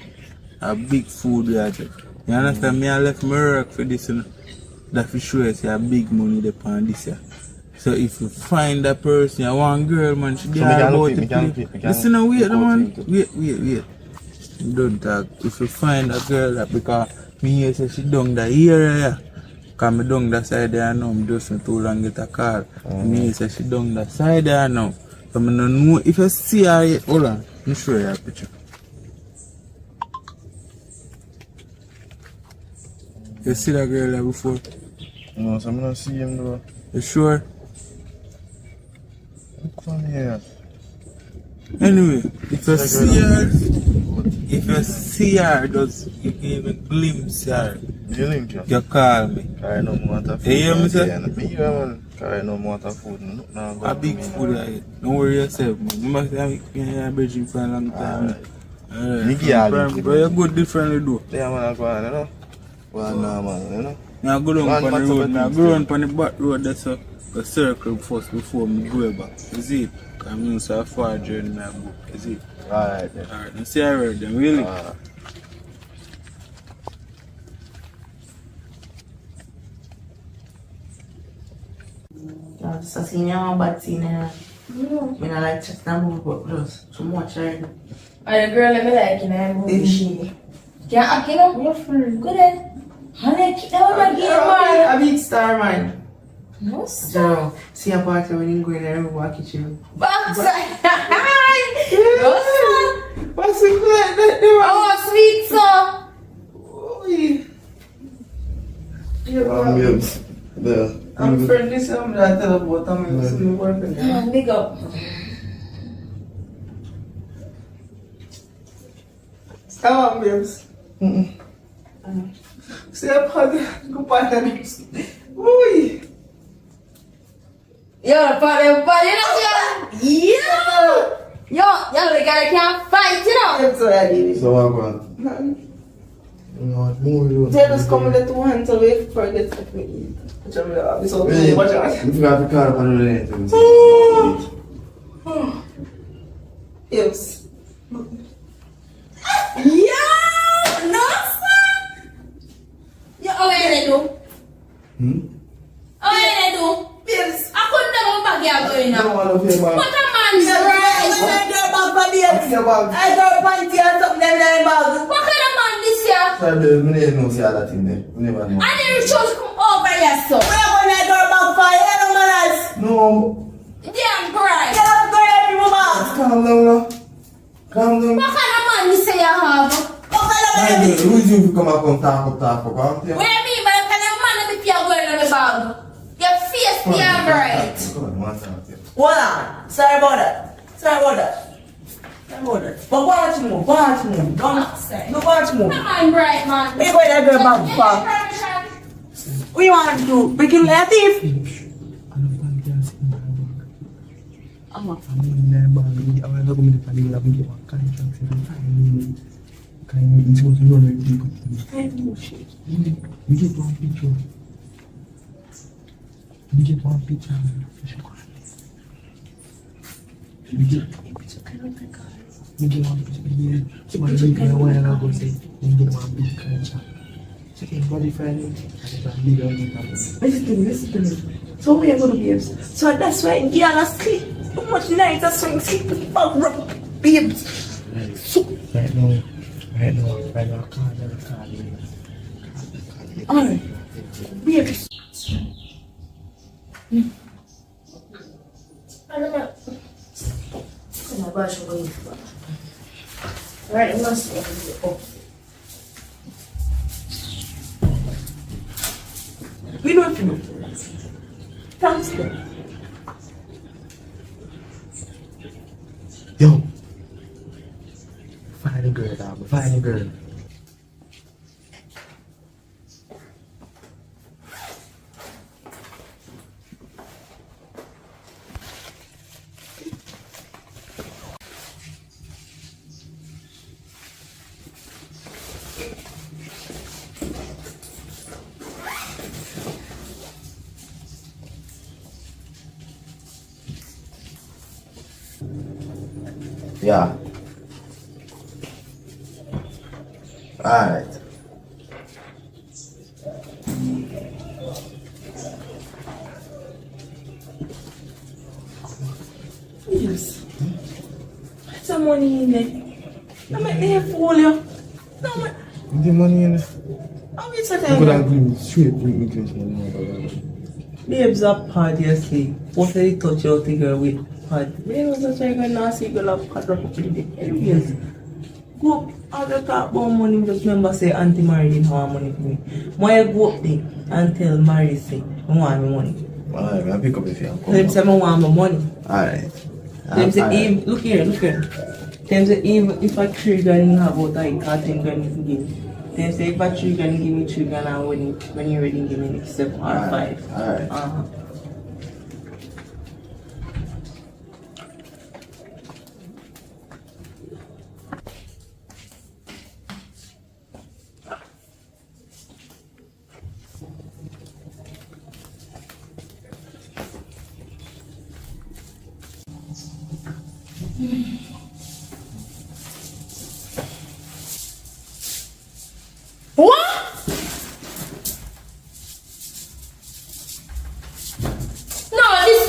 a big food we have. You understand? Me I left my work for this, you know. That for sure is a big money upon this year. So if you find that person, you want girl, man, she there about to play. Listen, now, wait, man. Wait. Don't talk. If you find a girl, that because me here say she down the area, because me down that side there now, me just not too long get a car. Me here say she down that side there now. So I don't know if you see her, hold on, let me show you a picture. You see that girl there before? No, so I'm not see him though. You sure? Come here. Anyway, if you see her, just you can even glimpse her. You link her? You call me. I no more water food. You hear me, sir? Me hear, man. I no more water food. No, A big food like don't worry yourself, man. You must have been here bridging for a long time. Alright. Me give her link. But you go differently though. Yeah, man, I go on, you know. Well, no, man, you know. Now go down Man, on the what's road, up now with go things, down on the back road, that's a circle first before me go back. Is it? I mean, so a far journey I go. Is it? Alright then. Alright, now see I read them, really? So seeing your bad scene I don't like chatting and move but just too much already. And the girl let me like in a movie. She can't act, you know? Your friend. Good then. Honey, that was my game, man. A big star man. No, sir. So, see a party when you go in there and walk at you. Backside. No, sir. What's it like? Oh, sweet, sir. Babes. There. I'm friendly, so I'm not tell about I'm working. Big up. Come on, babes. See a party, go party. Ui. Yo, party, you know, yeah. Yo, the guy can't fight, you know. That's what I did. So what about? No, move. They just come with the 2 hands away for get to eat. Which I'm like, so Hey, watch out. you forgot to call up on the Yes. Yo, no, sir. Yo, what they do? What they do? Babes. I couldn't never back here going I don't now. want to feel bad. What a man's right. I got bag for babes. Your bag. I got panty and something in my bag. What kind of man this year? Sorry, babe, I never know see all that in there. I never know. I didn't choose to come over here, so. Where when I got bag for you, no matters. No, Damn bright. Get up, go ahead, people bag. calm down now. Calm down. What kind of man you say you have? What kind of Hey, man babe, who is you to come up and talk up? What do you mean by what kind of man that if you're going on the bag? Your face damn bright. Come on, one time. Hold on. Sorry about that. But watch move. Don't Say. no watch move. Come on, bright man. Where go that girl bag for? What you want to do? Break him like a thief? Listen to me. So we are going to be babes. So that's why Indiana sleep. Too much night. That's why sleep with the bag rub babes. Right now, I can't. Alright. Babes. I don't know. Oh my gosh, I'm going to Alright, I must go. We know what to do. Thanks, then. Yo, find a girl, dog. Find a girl. Yeah. Alright. Yes. Some money in there. I'm not there for you. No, man. The money in there. How is it? You could have been straight with me. Babes up hard yesterday. What did he touch out the girl with? Hard. They was a try to nasty girl up hard up with it. Anyways. Go up. I'll just talk about money. Just remember say Auntie Mary didn't have money for me. Why go up there and tell Mary say I want my money. Alright, I'll pick up if you come. Them say I want my money. Alright. Them say even look here. Them say even if I trigger and have what I can't think I need to give me. Them say if I trigger and give me trigger and when you're ready give me 7 or 5. Alright. What? No, this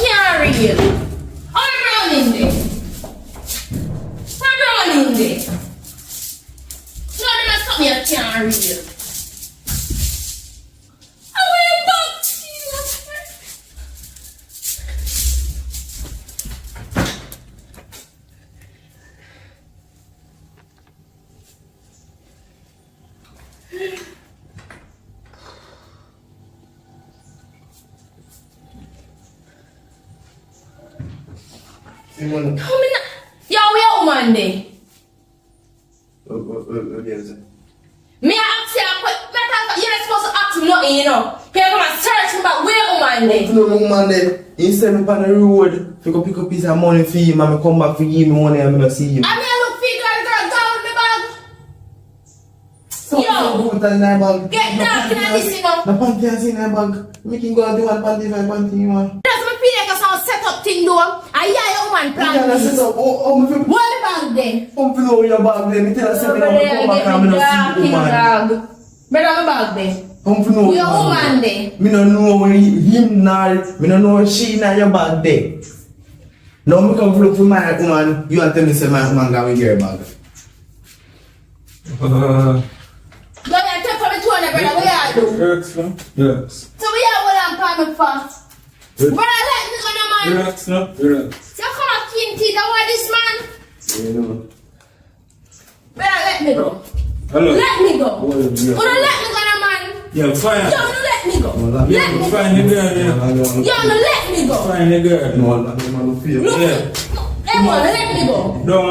and real. I went back. Jesus Christ. Simon. Yo, where woman there? What is it? Me I ask you a question. You're not supposed to ask me nothing, you know. Here come and search me back where woman there? No woman there. He send me on the road. If you go pick up piece of money for him and I come back for give me money and I don't see him. I mean, I look figure down with the bag. So Yo, in that bag. get down to this, you know. The panty is in that bag. We can go and do one panty for panty, man. That's my feel like a sound set up thing though. I hear your woman plan Yeah, this. so, What the bag there? Come below your bag there. Me tell her, say me Over now there, come back get and me me not see dark woman. bag. Better my bag there. Come below Your woman there. Me no know him nor, me no know she nor your bag there. Now me come look for my woman, you and tell me say my woman got me your bag. Go and take for me 200 brother, what you do? Relax now. Relax. So we are what I'm planning for. Brother, let me go now, man. Relax now. Relax. So come on, King T, that what this man? You know. Brother, let me go. Hello. Let me go. Oh, yeah. Brother, let me go now, man. Yeah, fine. Yo, no, let me go. Well, Let me go. Fine, the girl, yeah. Yo, no, let me go. Fine, the girl. No, I'm feel. Look, Yeah. hey, man, let me go. Don't,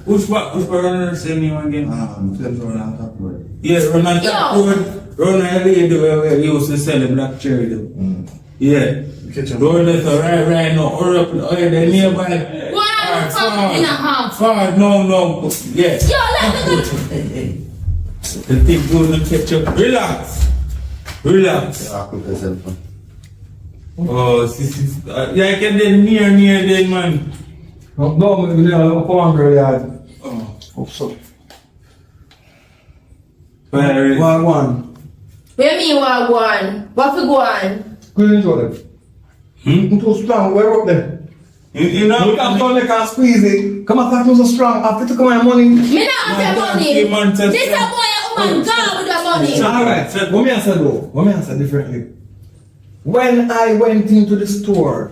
which runner send you again? I'm telling you on top road. Yeah, run on top Yo. road. Run on lady where he used to sell the black cherry though. Yeah. Catch him. Don't let her right now. Hurry up. Oh, yeah, they're nearby. One fuck in a half. Far, no. Yeah. Yo, let me go. The thing going to catch up. Relax. I cook yourself. Oh, yeah, I can then near then, man. No, me don't come on, girl. Oh, So, fire. one. Where me want one? What for go on? Good enjoy them. I'm too strong. Where up there? You know, Look at they can't squeeze it. Come on, I'm so strong. After to come my money. Me not have the money. three months and- This a boy a woman gone with the money. Alright, let me answer though. Let me answer differently. When I went into the store,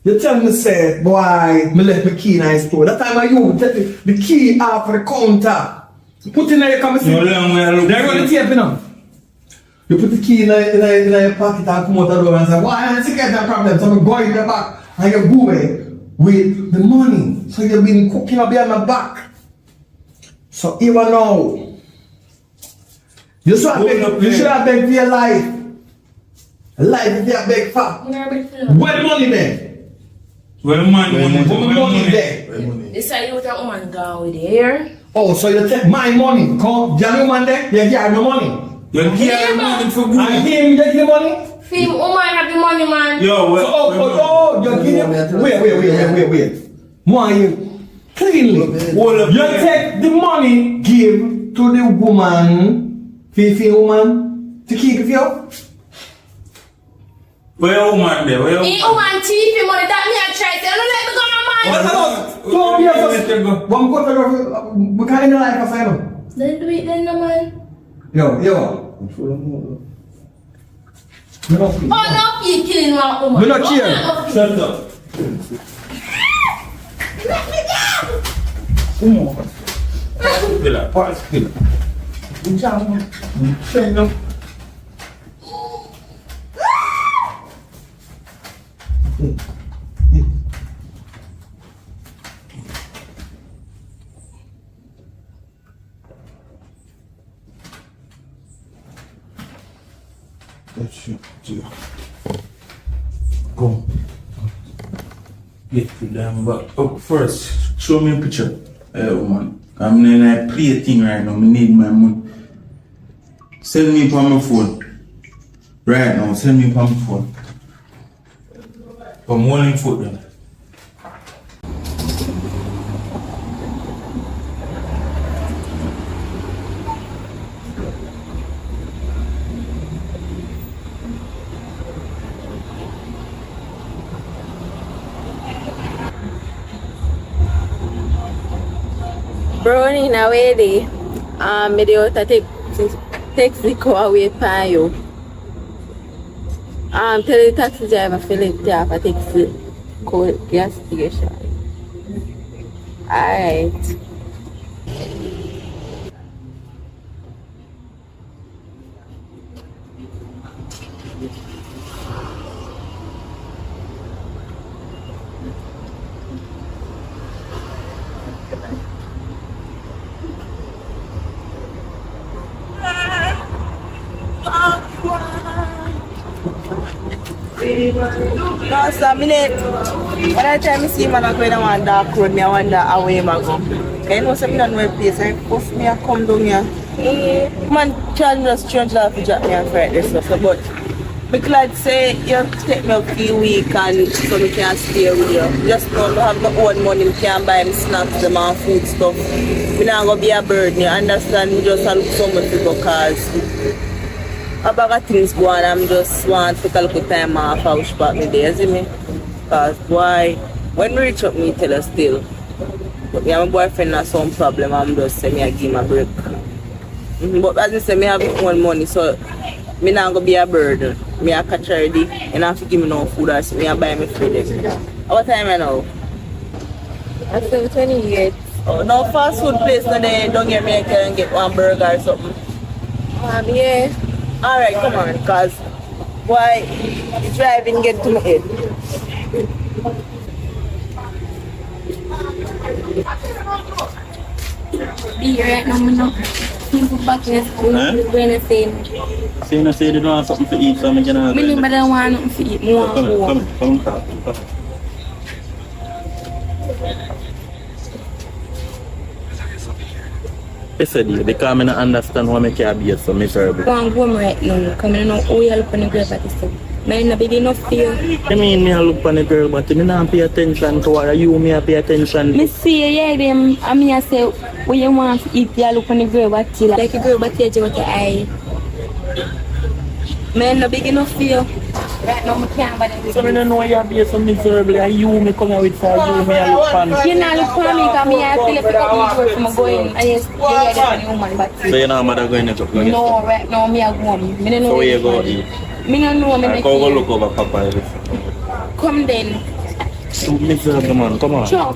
you tell me say, boy, me left my key in the store. That time I you take the key off the counter. Put in there, you come see. No long way I look. They're going to tape, you know. You put the key in your pocket and come out the door and say, why I get that problem? So I go in the back and you go away with the money. So you've been cooking up behind my back. So even now, you should have begged for your life. Life is there beg for. Where the money there? Well, money. Where the money there? This is what a woman gone with here. Oh, so you take my money. Come, the other woman there, you get no money. You carry money for And good. him get the money? Film woman have the money, man. Yo, well, You give him. Wait. Why you cleanly? Hold up You there. take the money, give to the woman, Fifi woman, to keep it for you. Where your woman there? Where your He woman thief money that me a try. Say, no let me go no man. So one go to we can't in the life of I Then do it then no man. Yo. Me not feel. Oh no, you killing one woman. Me not care. Shut up. Let me go. Come on. Pillar. Pass pillar. Say no. Go. Get to them, but first, show me a picture. Woman. I'm in a play thing right now. I need my money. Send me from my phone. Right now, send me from my phone. I'm holding foot then. Brownie na way di. Medyo take taxi go away from you. Tell the taxi driver to let you have a taxi go gas station. Alright. No, so when I tell me see man I go in one dark road, I wonder how way I go. You know, some don't know place. I push me and come down here. Man, can just change that to drop me and fight this stuff. But I'm glad say you take me a few weeks and so I can stay with you. Just know I have my own money, I can buy me snacks, them and food stuff. I'm not going to be a burden. You understand? I just look so much because a bag of things go on, I'm just want to take a little time off house back me there, see me? Because why? When we reach up me tell us still. But me and my boyfriend has some problem, I'm just say me I give him a break. But as I say, me have my own money, so me not gonna be a burden. Me a catch already, and I have to give me no food or so me and buy me food. What time I now? I'm 28. Oh, no fast food place no there, don't get me I can get one burger or something. Yeah. Alright, come on, cause why driving get to my head? Be right now, me no. People back in school, going to say. So you know say they don't have something to eat, so I'm gonna Me never don't want nothing to eat. More come. I said because I don't understand why I can't be so miserable. Go and go right now. Come in and know you look on the girl at this. I not big enough for you. I mean, me look on the girl, but me not pay attention to her. You me pay attention. Me see yeah them. I mean I say when you want to eat, you look on the girl but you like a girl but you with your eye. Me not big enough for you. Right now, I can't bother. So I don't know why you be so miserable. And you me come here with for you me look fun. You not look for me because me I feel pick up the work from going and yes, you're the woman but so you know mother going to go? No, right now me I go home. Me don't know so where you go eat? Me don't know me I make go look over Papa. Come then. So miserable man, come on. Sure.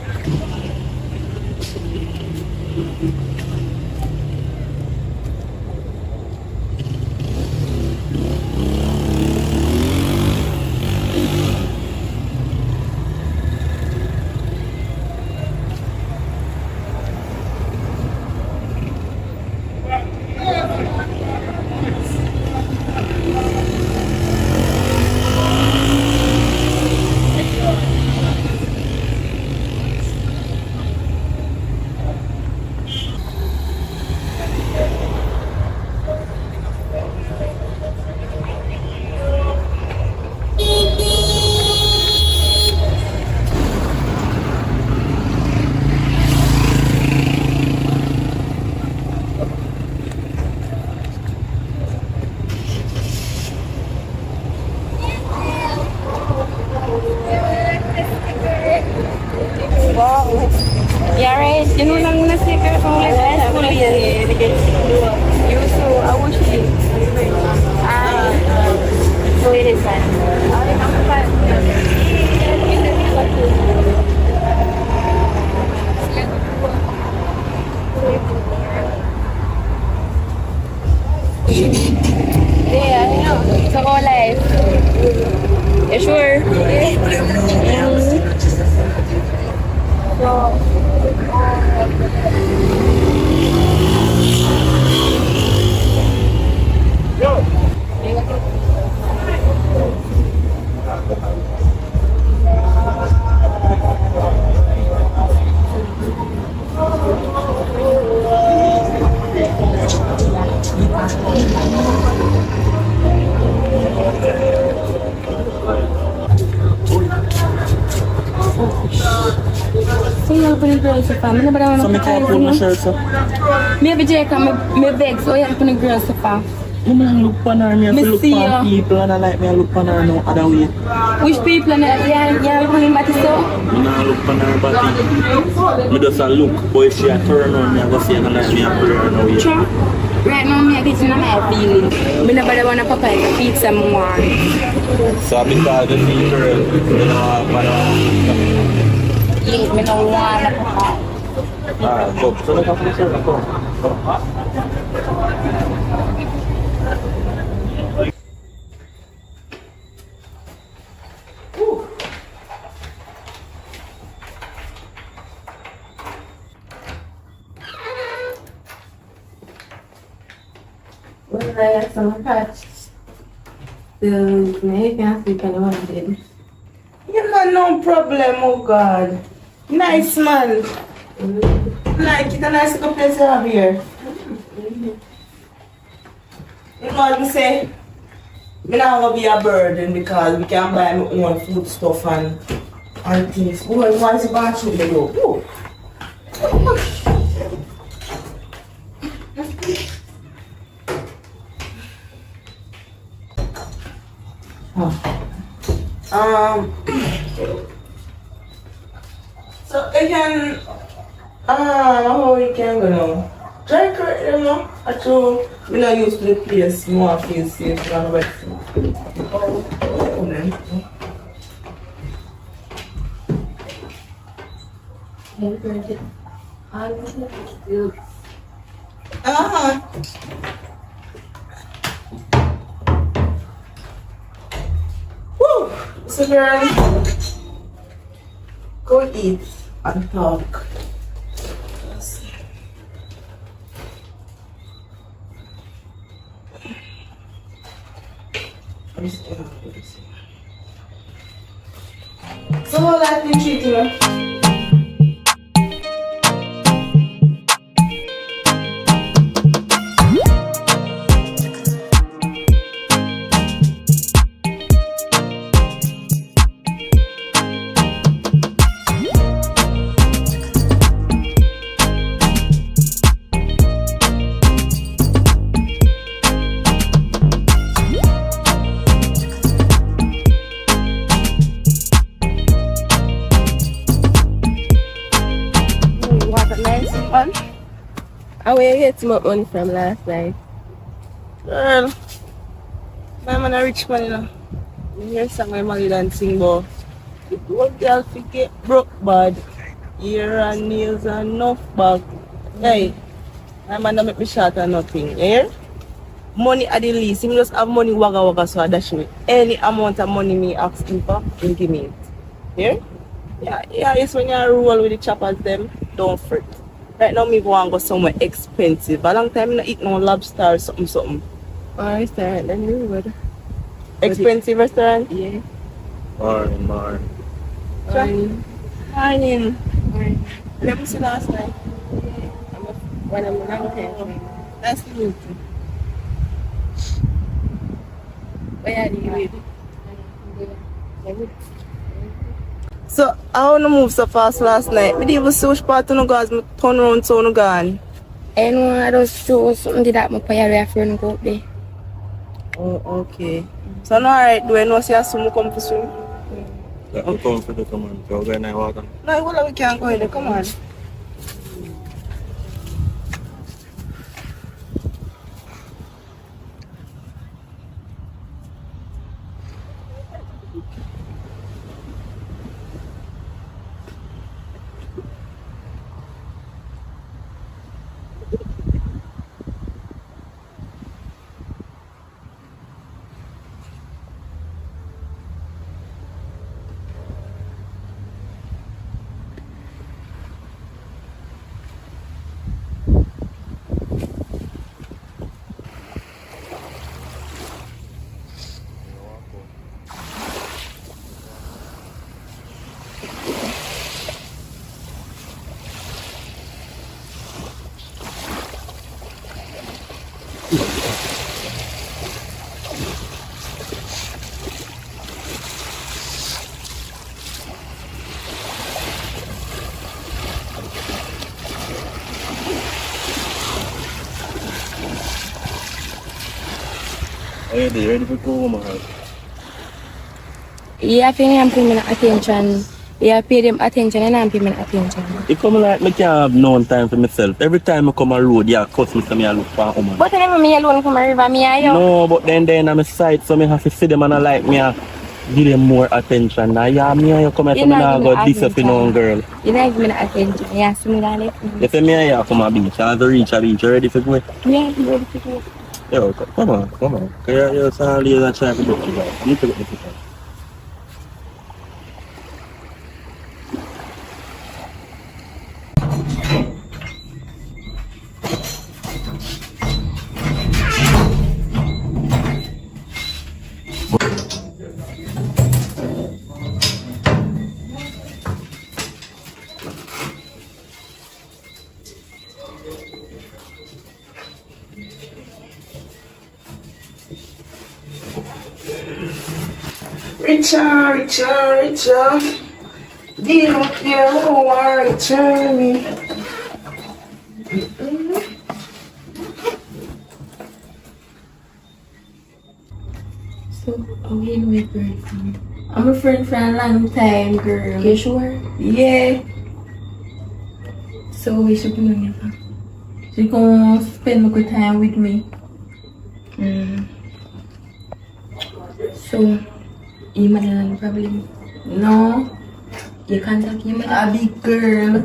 Yeah, right. You know, I'm gonna say that from like high school. You so I wish you. So it is fine. Yeah, I know. So all life. You sure? So you open the girls sofa. I never want to So I can't pull my shirt so. Maybe Jake me beg so you open the girls sofa. You man look on her, me have to look see on people and I like me I look on her no other way. Which people you looking at so? Me not look on her body. Me just a look, but if she a turn on me I go see and I like me a put her no way. Sure. Right now, me getting my feeling. Me never want a papaya pizza more. So because the fever, you know, Yeah, me no want a papaya. go. So like go. Well, I have some patches. The Jamaican speak anyone did. Yeah, man, no problem, oh God. Nice, man. Like it, a nice little place to have here. You know what I say? Me not gonna be a burden because we can buy my own food stuff and things. Oh, you want to buy food, me go. So they can how you can go now? Try correct them now. Actually, we not used to the place, more feel safe than the rest. Oh, then. Woo! So girl, go eat and talk. So how life been treating you? And where you get my money from last night? Girl, my man a rich man, you know. You hear song my Molly dancing, but one girl forget broke bad. Ear and nails and enough bag. Hey, my man don't make me short or nothing, eh? Money at the least. He just have money wagga so I dash me. Any amount of money me ask him for, he'll give me it. Yeah? Yeah, it's when you roll with the choppers them, don't fret. Right now, me want to go somewhere expensive. A long time I not eat no lobster or something. Or restaurant, then you would. Expensive restaurant? Yeah. Morning. Morning. Let me see last night. When I'm long time. Nice to meet you. Where are you with? So, I want to move so fast last night. I didn't even see which part to go as I turn around so I'm gone. And one of those shows, something did that my pay friend go up there. Oh, okay. So, now alright, do I know see a swim come to swim? Yeah, I'm coming for the command. So, when I walk on. No, well, we can't go in there, come on. Are you ready for go home, Yeah, I think I'm paying attention Yeah, pay them attention and I'm paying attention. It come like me can't have no time for myself. Every time I come on road, yeah, cuss me so me I look for a woman. But then me alone come a river, me and you. No, but then I'm a side, so me have to see them and I like me give them more attention. Now, yeah, me and you come here, so me not go this up in no girl. You not give me the attention. Yeah, so me not let me. If me and you come a beach, I have to reach a beach, you ready for go? Yeah, I'm ready to go. Yo, come on. You're so lazy and trying to get you guys. You need to get the picture. Richer. Give up your whole journey. So, are we in with girlfriend? I'm a friend for a long time, girl. You sure? Yeah. So, we should be doing it. She gonna spend a good time with me. So, you might have no problem. No. You can't talk you a big girl.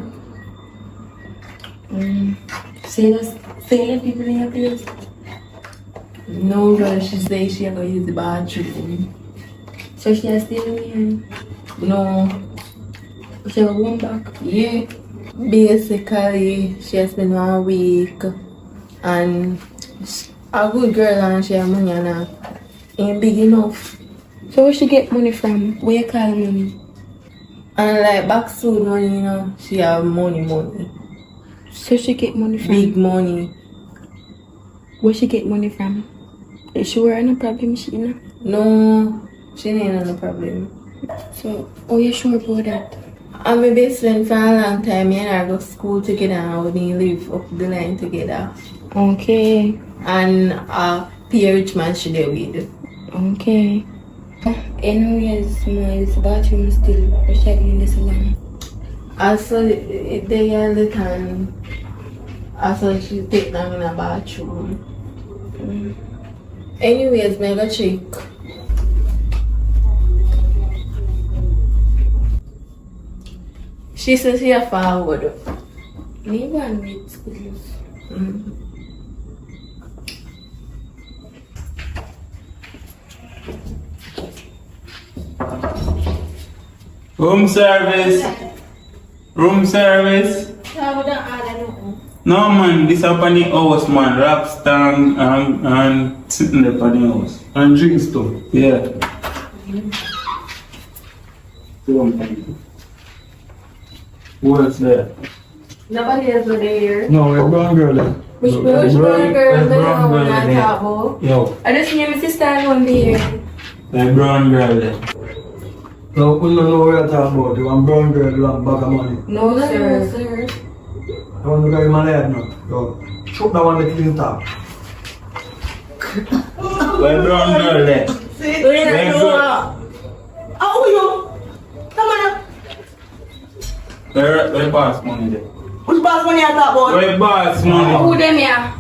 Say that people in your place. No, girl, she say she gonna use the bathroom. So she has still in here? No. She will go back? Yeah. Basically, she has been 1 week. And a good girl and she have money and ain't big enough. So where she get money from? Where you call money? And like backsuit money, you know, she have money. So she get money from? Big money. Where she get money from? Is she wearing a problem, she know? No, she ain't no problem. So, are you sure about that? I'm my best friend for a long time. Me and her go to school together and we live up the line together. Okay. And a rich man she there with. Okay. Anyways, my bathroom still struggling this long. Also, they all the time. Also, she take them in a bathroom. Anyways, me go check. She says she a forward. Me go and wait schools. Room service. No man, this up on the house man, rap stand and sitting there on the house. And drink stuff. Yeah. What's there? Nobody else over there. No, we're brown girl there. Which brown girl? brown girl I there. talk about. Yo, I just need my sister alone there. my brown girl there. No, we don't know what you're talking about. The one brown girl, the one bag of money. No, sir. The one who got in my head now. Yo, shoot that one the clean top. My brown girl there. My girl. How are you? Come on. Where boss money there? Which boss money I talk about? Where boss money? Who them here?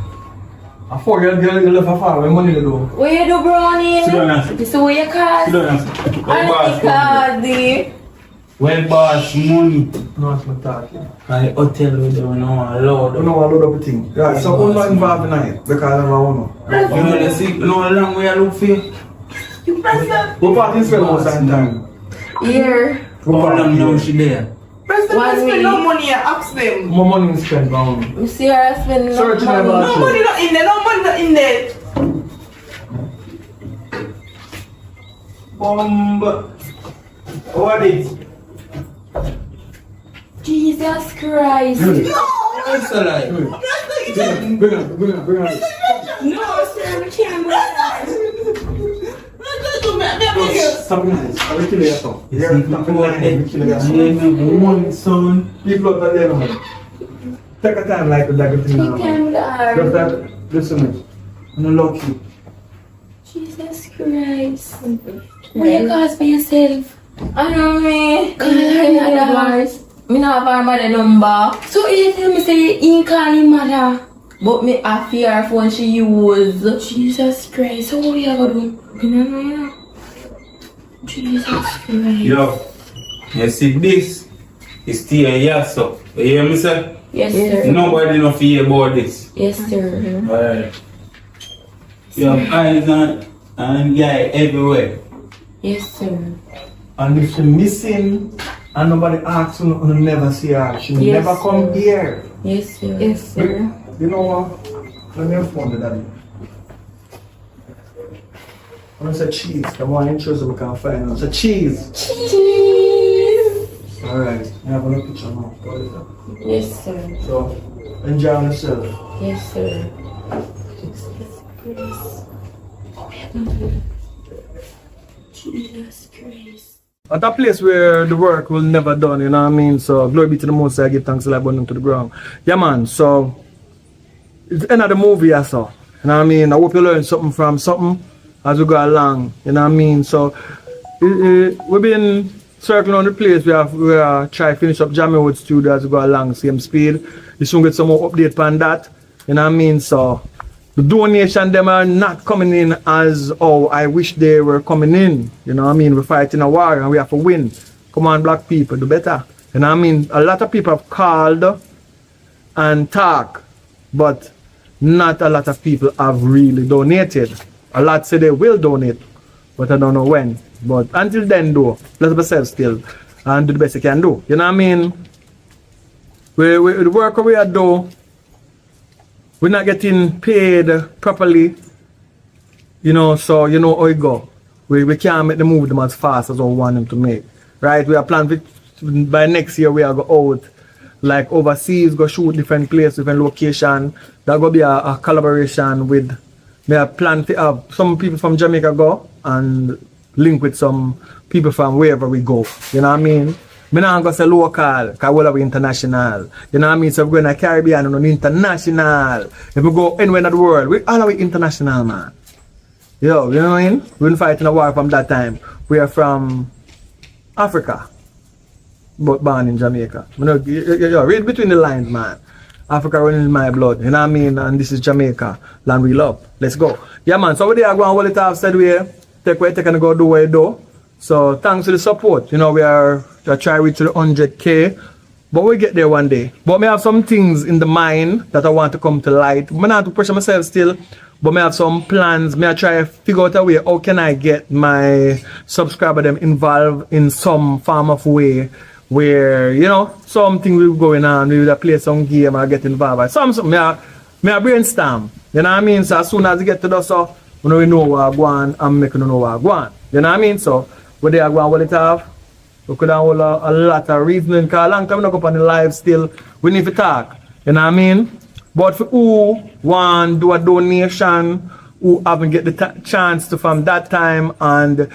I thought you left a far. Where money they do? Where you do brownie? Sit down and This is where you call? sit down and sit. Where boss money? Where boss money? No, it's not talking. I hotel with them now loud. You know, I load up a thing. Yeah, so I'm not involved in it because I don't know. You know the sick, you know how long we are look for you? You president. We're partying spend most of the time. Here. How long now she there? President, One spend week. no money. Ask them. More money is spent on me. You see her spend Search in my money. No bathroom. money not in there. No money not in there. Bomb. What is? Jesus Christ. What's the lie? Bring it. No, sir, we can't do that. Stop it. I will kill you yourself. It's Stop it. one son. People up there, man. Take a time like a thing. Take time with her. Just that, listen. I'm not lucky. Jesus Christ. What you cause for yourself? I know me. Call her mother. Me not have her mother number. So you tell me say you call him mother. But me I fear her phone she use. Jesus Christ, so what you gonna do? You know. Jesus Christ. Yo, you see this? It's still a yes, so. You hear me, sir? Yes, sir. Nobody know fear about this. Yes, sir. Alright. You have eyes and guy everywhere. Yes, sir. And if she missing and nobody asks you, you never see her. She Yes, never come sir. here. Yes, sir. Yes, sir. You know what? Let me have fun with daddy. I'm gonna say cheese. The more intros we can find. It's a cheese. Cheese. Alright. I have a little picture now. What is that? Yes, sir. So enjoy yourself. Yes, sir. Jesus Christ. At a place where the work will never done, you know what I mean? So glory be to the Most High, I give thanks to the abundant to the ground. Yeah man, so it's the end of the movie I saw. You know what I mean? I hope you learn something from something as we go along. You know what I mean? So we've been circling on the place. We are trying to finish up JAMMIWOOD studio as we go along, same speed. You soon get some more update on that. You know what I mean? So the donation them are not coming in as I wish they were coming in. You know what I mean? We're fighting a war and we have to win. Come on, black people, do better. You know what I mean? A lot of people have called and talk, but not a lot of people have really donated. A lot say they will donate, but I don't know when. But until then though, let's be self still and do the best you can do. You know what I mean? The work we are doing, we're not getting paid properly, you know, so you know how it go. We can't make the move them as fast as we want them to make. Right? We are planning by next year we are go out like overseas, go shoot different places, different location. That go be a collaboration with me a plan to have some people from Jamaica go and link with some people from wherever we go. You know what I mean? Me not go say local, because we're international. You know what I mean? So if we go in the Caribbean, we're international. If we go anywhere in the world, we all are international, man. Yo, you know what I mean? We didn't fight in a war from that time. We are from Africa, but born in Jamaica. You know, read between the lines, man. Africa running in my blood, you know what I mean? And this is Jamaica, land we love. Let's go. Yeah, man, so we are going to hold it off, said we take and go do what we do. So thanks for the support. You know, we are trying to reach the 100K, but we get there one day. But I have some things in the mind that I want to come to light. I'm not to pressure myself still, but I have some plans. I try to figure out a way, how can I get my subscriber them involved in some form of way where, you know, something will be going on, we will play some game or get involved. Something, I brainstorm. You know what I mean? So as soon as you get to that, so we know what I want and make you know what I want. You know what I mean? So where they are going, what it have, we could have a lot of reasoning, because a long time we not go up on the live still, we need to talk. You know what I mean? But for who want to do a donation, who haven't get the chance to from that time, and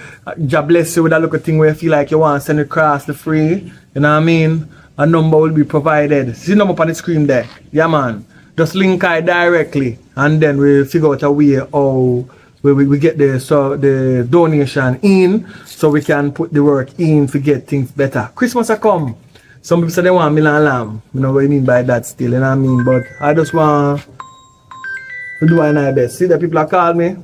God bless you with that little thing where you feel like you want to send it across the free, you know what I mean? A number will be provided. See the number up on the screen there. Yeah, man. Just link I directly, and then we'll figure out a way how we get the donation in, so we can put the work in to get things better. Christmas a come. Some people say they want million lamb. You know what I mean by that still, you know what I mean? But I just want to do my best. See, the people are calling me.